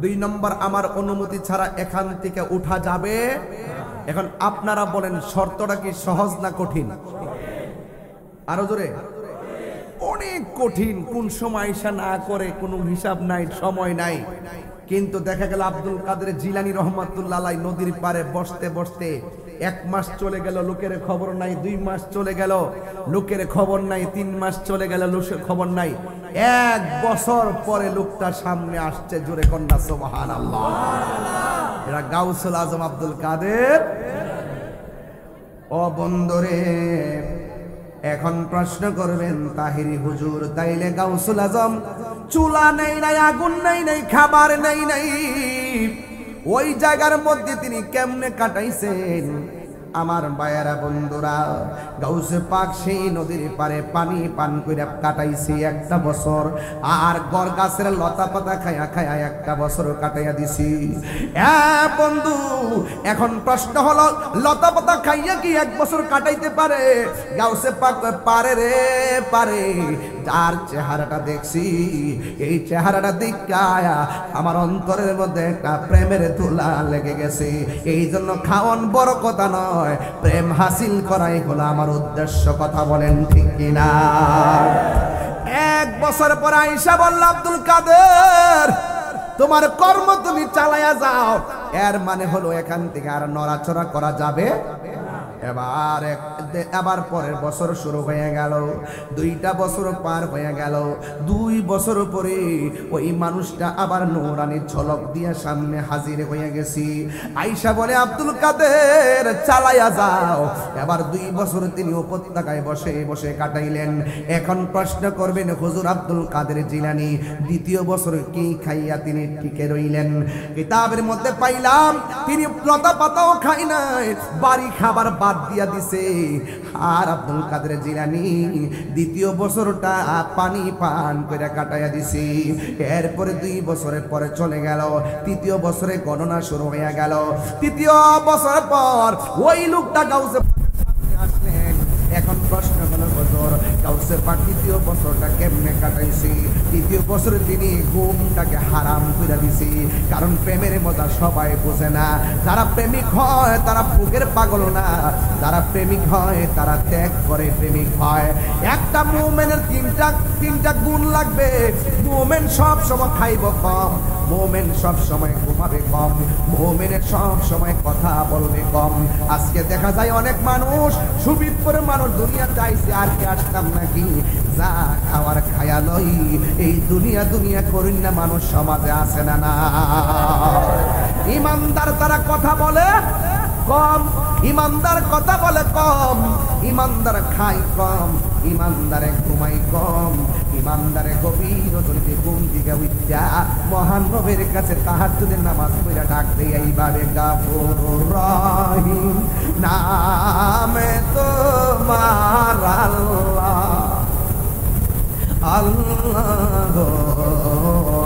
দুই নম্বর, আমার অনুমতি ছাড়া এখান থেকে উঠা যাবে। এখন আপনারা বলেন শর্তটা কি সহজ না কঠিন? আরো জোরে। অনেক কঠিন। কোন সময় ঈশা না করে কোনো হিসাব নাই, সময় নাই। কিন্তু দেখা গেল আব্দুল কাদের জিলানী রহমাতুল্লাহ আলাইহি নদীর পারে বসতে বসতে 1 মাস চলে গেল, লোকের খবর নাই। 2 মাস চলে গেল, লোকের খবর নাই। 3 মাস চলে গেল, লোকের খবর নাই। 1 বছর পরে লোকটা সামনে আসছে। জোরে কন্যা সুবহানাল্লাহ। এরা গাউসুল আজম আব্দুল কাদের। ও বন্ধুরে, এখন প্রশ্ন করবেন তাহিরি হুজুর, তাইলে গাউসুল আজম চুলা নেই নাই, আগুন নেই নাই, খাবার নেই নাই, ওই জায়গার মধ্যে তিনি কেমনে কাটাইছেন? আমার ভাইয়েরা বন্ধুরা, গাউসে পাক সেই নদীর পারে পানি পান করে কাটাইছে 1টা বছর, আর গড় গাছের লতা পাতা খায়া খায়া 1টা বছর কাটাইয়া দিছি। বন্ধু, এখন প্রশ্ন হলো, লতা পাতা খাইয়া কি 1 বছর কাটাইতে পারে? গাউসে পাক পারে রে, পারে। যার চেহারাটা দেখছি, এই চেহারাটা দেখায়া আমার অন্তরের মধ্যে একটা প্রেমের ধুলা লেগে গেছে। এই জন্য খাওয়ান বড় কথা নয়, প্রেম হাসিল করাই হলো আমার উদ্দেশ্য। কথা বলেন ঠিক কিনা? 1 বছর পর আয়েশা বলল, আব্দুল কাদের, তোমার কর্ম তুমি চালায়া যাও। এর মানে হলো এখান থেকে আর নড়াচড়া করা যাবে। এবার পরের বছর শুরু হয়ে গেল, 2টা বছর পার হয়ে গেল। 2 বছর পরে ওই মানুষটা আবার নূরানির ঝলক দিয়ে সামনে হাজির হয়ে গেছি। আয়েশা বলে, আব্দুল কাদের চালাইয়া যাও। এবার 2 বছর তিনি উপত্যকায় বসে বসে কাটাইলেন। এখন প্রশ্ন করবেন, হুজুর আব্দুল কাদের জিলানী 2য় বছর কি খাইয়া তিনি টিকে রইলেন? কিতাবের মধ্যে পাইলাম তিনি লতা পাতাও খাই নাই, বাড়ি খাবার বাদ দিয়া দিছে। আর আব্দুল কাদের জিলানী 2য় বছরটা পানি পান করে কাটাইয়া দিছে। এরপরে 2 বছরের পরে চলে গেল, 3য় বছরে গণনা শুরু হয়ে গেল। 3য় বছর পর ওই লোকটা গাউসে আসলেন। এখন প্রশ্ন হলো, হুজুর গাউসে পাক 3য় বছরটা কেমনে কাটাইছি? 3য় বছরে তিনি ঘুমটাকে হারাম করে দিছি। কারণ প্রেমের মজা সবাই বোঝে না। যারা প্রেমিক হয় তারা বুকের পাগল না, যারা প্রেমিক হয় তারা ত্যাগ করে প্রেমিক হয়। একটা মুমিনের তিনটা গুণ লাগবে। মুমিন সব সময় খাইব কম, মুমিন সব সময় ঘুমাবে কম, মুমিনের সব সময় কথা বলবে কম। আজকে দেখা যায় অনেক মানুষ সুবিধ করে মানুষ দুনিয়া চাইছে, আর কি আসতাম নাকি, যা খাওয়ার খায়া লই। এই দুনিয়া করিন না মানুষ সমাজে আছে না না। ইমানদার তারা কথা বলে কম, ইমানদার কথা বলে কম, ইমানদার খাই কম, ইমানদারে ঘুমাই কম, ইমানদারে গভীর রাতে ঘুম থেকে উঠা মহান নবীর কাছে তাহাজ্জুদের নামাজ পড়া ডাক দেই, এইভাবে গাফুরুর রহিম নামে তোমার আল্লাহ আল্লাহ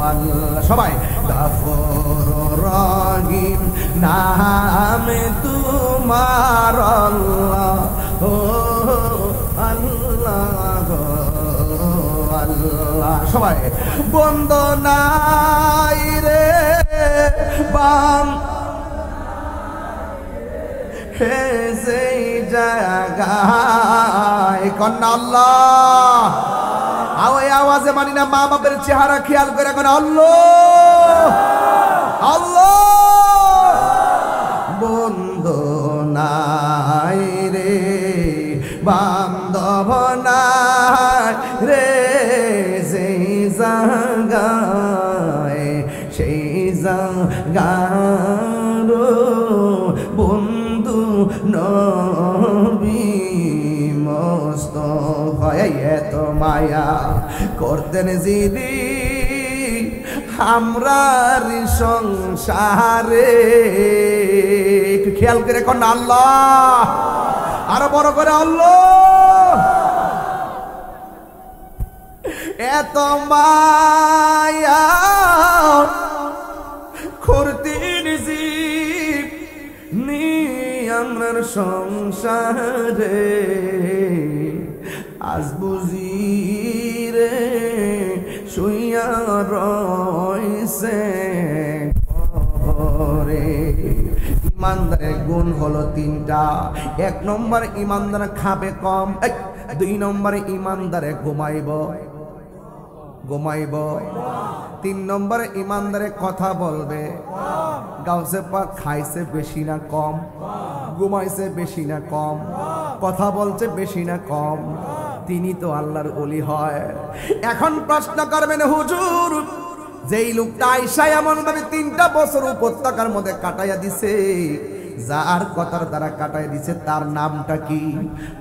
আল্লাহ। সবাই গাফুরুর রহিম নামে তোমার আল্লাহ ও আল্লাহ আল্লাহ। সবাই বন্দনাই রে বাম হে সেই জায়গায় কন্যা আল্লাহ। ওই আওয়াজে মানি না, মা বাপের চেহারা খেয়াল করে এখন আল্লাহ আল্লাহ। বন্দনাই রে বান্ধব নাই রে সেই জায়গায়, সেই জায়গার বন্ধু নবী মুস্তাফা এত মায়া করতেন জিদি আমরার সংসারে। একটু খেয়াল করে কোন আল্লাহ, আরো বড় করে আল্লাহ। এত মায়া করতেন জীব নি আমরার সংসারে। আজ বুঝি রে শুইয়া রইছে কবরে। ইমানদারের গুণ হলো 3টা। 1 নম্বর ইমানদার খাবে কম, 2 নম্বরে ইমানদারে ঘুমাইব 3 নম্বরে ইমানদারে কথা বলবে। গাউসে পাক খাইছে বেশি না কম, ঘুমাইছে বেশি না কম, কথা বলছে বেশি না কম, তিনি তো আল্লাহর ওলি হয়। এখন প্রশ্ন করবেন, হুজুর যেই লোকটা আয়েশা এমন ভাবে 3টা বছর উপত্যকার মধ্যে কাটাইয়া দিছে, যার কথার দ্বারা কাটাই দিছে তার নামটা কি?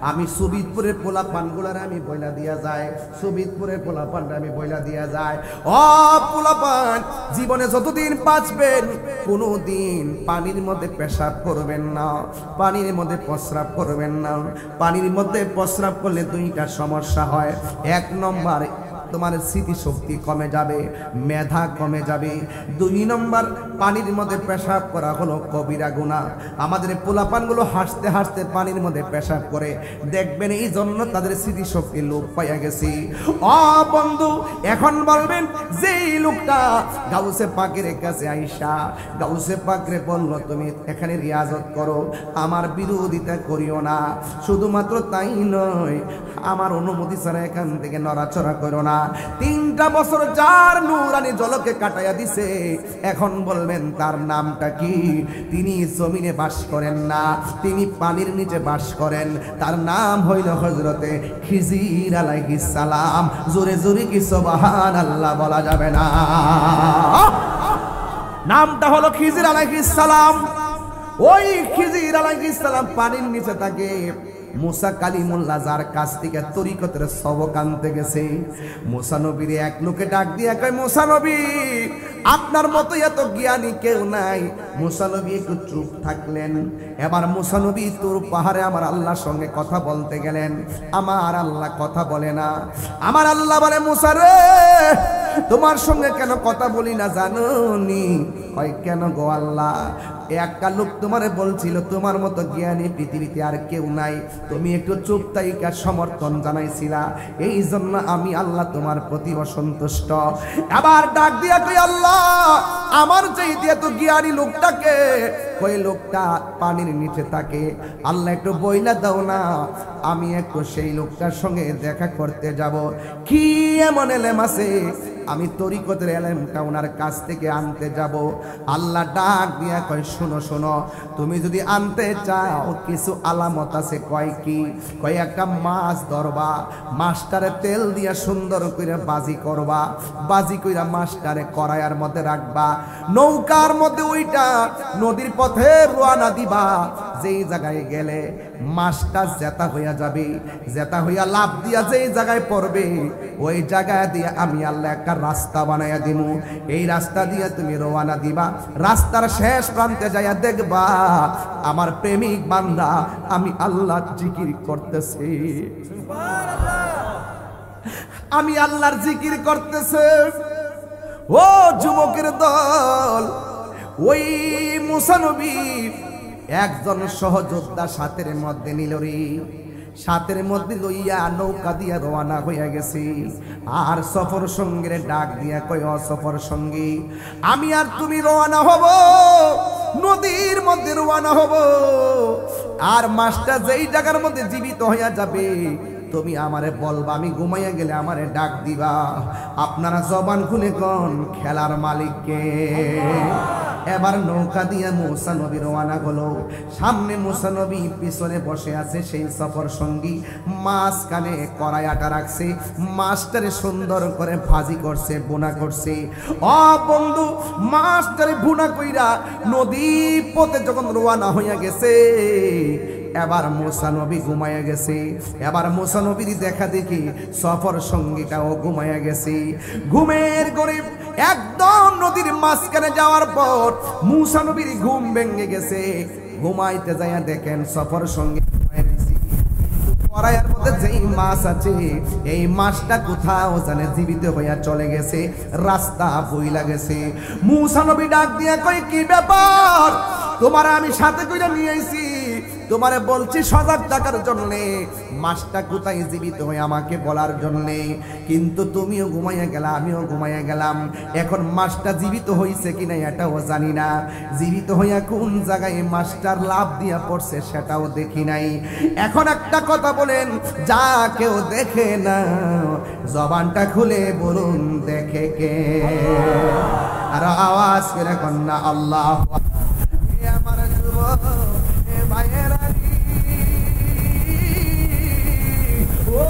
আমি সুবিদপুরের পোলা পানগুলার আমি বইলা দিয়া যায়, সুবিদপুরের পোলা পানটা আমি বইলা দিয়া যায়। ও পোলা পান, জীবনে যতদিন বাঁচবেন কোনোদিন পানির মধ্যে পেশাব করবেন না, পানির মধ্যে প্রস্রাব করবেন না। পানির মধ্যে প্রস্রাব করলে 2টা সমস্যা হয়। 1 নম্বর তোমার স্মৃতিশক্তি কমে যাবে, মেধা কমে যাবে। 2 নম্বর পানির মধ্যে পেশাব করা হলো কবিরা গুনাহ। আমাদের পোলাপানগুলো হাসতে হাসতে পানির মধ্যে পেশাব করে, দেখবেন এই জন্য তাদের স্মৃতিশক্তি লোপ পাইয়া গেছে। ও বন্ধু, এখন বলবেন যেই লোকটা গাউসে পাকের কাছে আয়েশা গাউসে পাকরে বলল তুমি এখানে রিয়াজত করো, আমার বিরোধিতা করিও না। শুধুমাত্র তাই নয়, আমার অনুমতি ছাড়া এখান থেকে নড়াচড়া করো না। 3টা বছর যার নূরানি জলকে কাটাইয়া দিছে, এখন বলবেন তার নামটা কি? তিনি জমিনে বাস করেন না, তিনি পানির নিচে বাস করেন। তার নাম হইল হযরতে খিজির আলাইহিস সালাম। জোরে জোরে কি সুবহানাল্লাহ বলা যাবে না? নামটা হলো খিজির আলাইহিস সালাম। ওই খিজির আলাইহিস সালাম পানির নিচে থাকে। মুসা কালিমুল্লাহ যার কাছ থেকে তরিকতের সবক আনতে গেছে, মুসা নবীর এক লোকে ডাক দিয়ে কয়, মুসা নবী আপনার মতো এত জ্ঞানী কেউ নাই। মুসা নবী একটু চুপ থাকলেন। এবার মুসা নবী তুর পাহাড়ে আমার আল্লাহর সঙ্গে কথা বলতে গেলেন। আমার আল্লাহ কথা বলে না। আমার আল্লাহ বলে, মুসা রে তোমার সঙ্গে কেন কথা বলি না জানোনি? কয় কেন গো আল্লাহ? একটা লোক তোমারে বলছিল তোমার মতো জ্ঞানী পৃথিবীতে আর কেউ নাই, তুমি একটু চুপ থাইকা সমর্থন জানাইছিলা, এই জন্য আমি আল্লাহ তোমার প্রতি অসন্তুষ্ট। আবার ডাক দিয়া কই, আল্লাহ আমার চাইতে এত জ্ঞানী লোকটাকে, কই লোকটা পানির নিচে থাকে, আল্লাহ একটু বইলা দাও না, আমি একটু সেই লোকটার সঙ্গে দেখা করতে যাব। কি এমন এলেম আছে আমি তরিকতের এলেমটা ওনার কাছ থেকে আনতে যাব। আল্লাহ ডাক দিয়া কয়, শোনো শোনো, তুমি যদি আনতে চাও কিছু আলামত আছে। কয় কি? কয় একটা মাছ ধরবা, মাছটারে তেল দিয়া সুন্দর করে বাজি করবা, বাজি কইরা মাছটারে কড়াইয়ের মধ্যে রাখবা, নৌকার মধ্যে ওইটা নদীর পথে রওনা দিবা। যেই জায়গায় গেলে মাছটা জেতা হইয়া যাবে, জেতা হইয়া লাভ দিয়া যেই জায়গায় পড়বে ওই জায়গায় দিয়ে আমি আল্লাহ একটা রাস্তা বানাইয়া দিমু। এই রাস্তা দিয়ে তুমি রওনা দিবা, রাস্তার শেষ প্রান্তে যাইয়া দেখবা আমার প্রেমিক বান্দা আমি আল্লাহ জিকির করতেছি, আমি আল্লাহর জিকির করতেছে। ও যুবকের দল, ওই মুসা নবী একজন সহযোদ্ধা সাথের মধ্যে নিল রে, সাথের মধ্যে লইয়া নৌকা দিয়া রওনা হইয়া গেছি। আর সফর সঙ্গীরে ডাক দিয়া কয়, ও সফর সঙ্গী, আমি আর তুমি রওনা হব, নদীর মধ্যে রওনা হব। আর মাছটা যেই জায়গার মধ্যে জীবিত হইয়া যাবে তুমি আমারে বলবা, আমি ঘুমাইয়া গেলে আমারে ডাক দিবা। আপনারা জবান খুলে কোন খেলার মালিককে? এবার নৌকা দিয়ে মুসা নবী রওনা হলো। সামনে মুসা নবী, পিছনে বসে আছে সেই সফর সঙ্গী। মাঝখানে কড়াই আটা রাখছে, মাছটারে সুন্দর করে ভাজি করছে, বোনা করছে। ও বন্ধু, মাছটারে বোনা কইরা নদী পথে যখন রওনা হইয়া গেছে, এবার মুসা নবী ঘুমাইয়া গেছে। এবার মুসা নবীর দেখা দেখি সফর সঙ্গীটাও ঘুমাইয়া গেছে। ঘুমের গরিব একদম নদীর মাঝখানে যাওয়ার পর মুসা নবীর ঘুম ভেঙে গেছে। ঘুমাইতে যাইয়া দেখেন সফর সঙ্গী কড়াইয়ের মধ্যে যেই মাছ আছে এই মাছটা কোথাও জানে জীবিত হইয়া চলে গেছে, রাস্তা বইলা গেছে। মুসা নবী ডাক দিয়া কয়, কি ব্যাপার? তোমার আমি সাথে কইরা নিয়ে আইছি, তোমারে বলছি সজাগ থাকার জন্যে, মাছটা কোথায় জীবিত হয়ে আমাকে বলার জন্যে, কিন্তু তুমিও ঘুমাইয়া গেলা, আমিও ঘুমাইয়া গেলাম। এখন মাছটা জীবিত হইছে কিনা এটাও জানি না, জীবিত হইয়া কোন জায়গায় মাছটার লাভ দিয়া পড়ছে সেটাও দেখি নাই। এখন একটা কথা বলেন, যা কেউ দেখে না জবানটা খুলে বলুন দেখে কে? আর আওয়াজ করে কন্যা আল্লাহ। আমার যুবক ভাইয়েরা, ও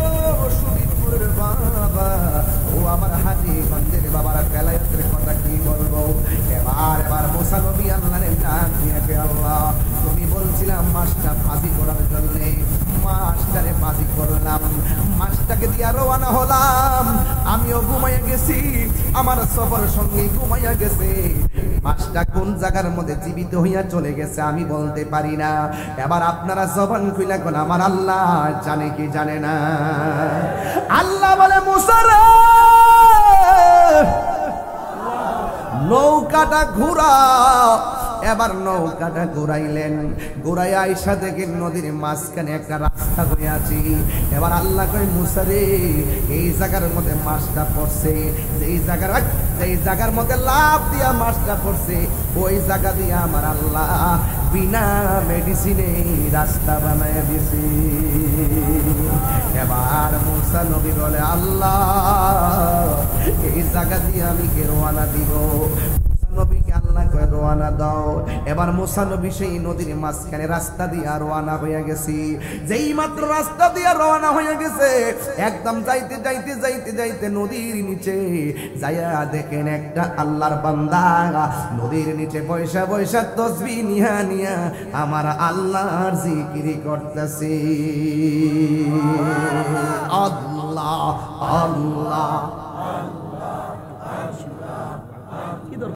সুদীপুরের বাবা, ও আমার হাজীগঞ্জের বাবারা, বেলায়েতের কথা কি বলবো? এবার মুসা নবী আল্লাহর ডাক দিয়েছে, আল্লাহ তুমি বলছিলাম মাছটা ভাজি করার জন্যে, মাছটারে ভাজি করলাম, মাছটাকে দিয়া রওনা হলাম, আমিও ঘুমাইয়া গেছি, আমার সফর সঙ্গে ঘুমাইয়া গেছে। মাছটা কোন জায়গার মধ্যে জীবিত হইয়া চলে গেছে আমি বলতে পারি না। এবার আপনারা জবান খুইলা কোন আমার আল্লাহ জানে কি জানে না? আল্লাহ বলে, মুসা রে নৌকাটা ঘুরা। এবার নৌকাটা ঘুরাইলেন, ঘুরাই আইসা দেখেন নদীর মাঝখানে একটা রাস্তা হয়ে আছে। এবার আল্লাহ কয়, মুসা রে এই জায়গার মধ্যে মাছটা পড়ছে, যেই জায়গার মধ্যে লাভ দিয়া মাছটা পড়ছে ওই জায়গা দিয়ে আমার আল্লাহ বিনা মেডিসিনে রাস্তা বানায় দিছে। এবার মুসা নবী বলে, আল্লাহ এই জায়গা দিয়ে আমি কে রওনা দিব? নবীকে আল্লাহ কয় রওনা দাও। এবার মুসা নবী সেই নদীর মাঝখানে রাস্তা দিয়ে রওনা হয়ে গেছে। যেই মাত্র রাস্তা দিয়ে রওনা হয়ে গেছে, একদম যাইতে যাইতে যাইতে যাইতে নদীর নিচে যাইয়া দেখেন একটা আল্লাহর বান্দা নদীর নিচে পয়সা পয়সা তসবিহ নিয়া নিয়া আমার আল্লাহর জিকির করতেছে। আল্লাহ আল্লাহ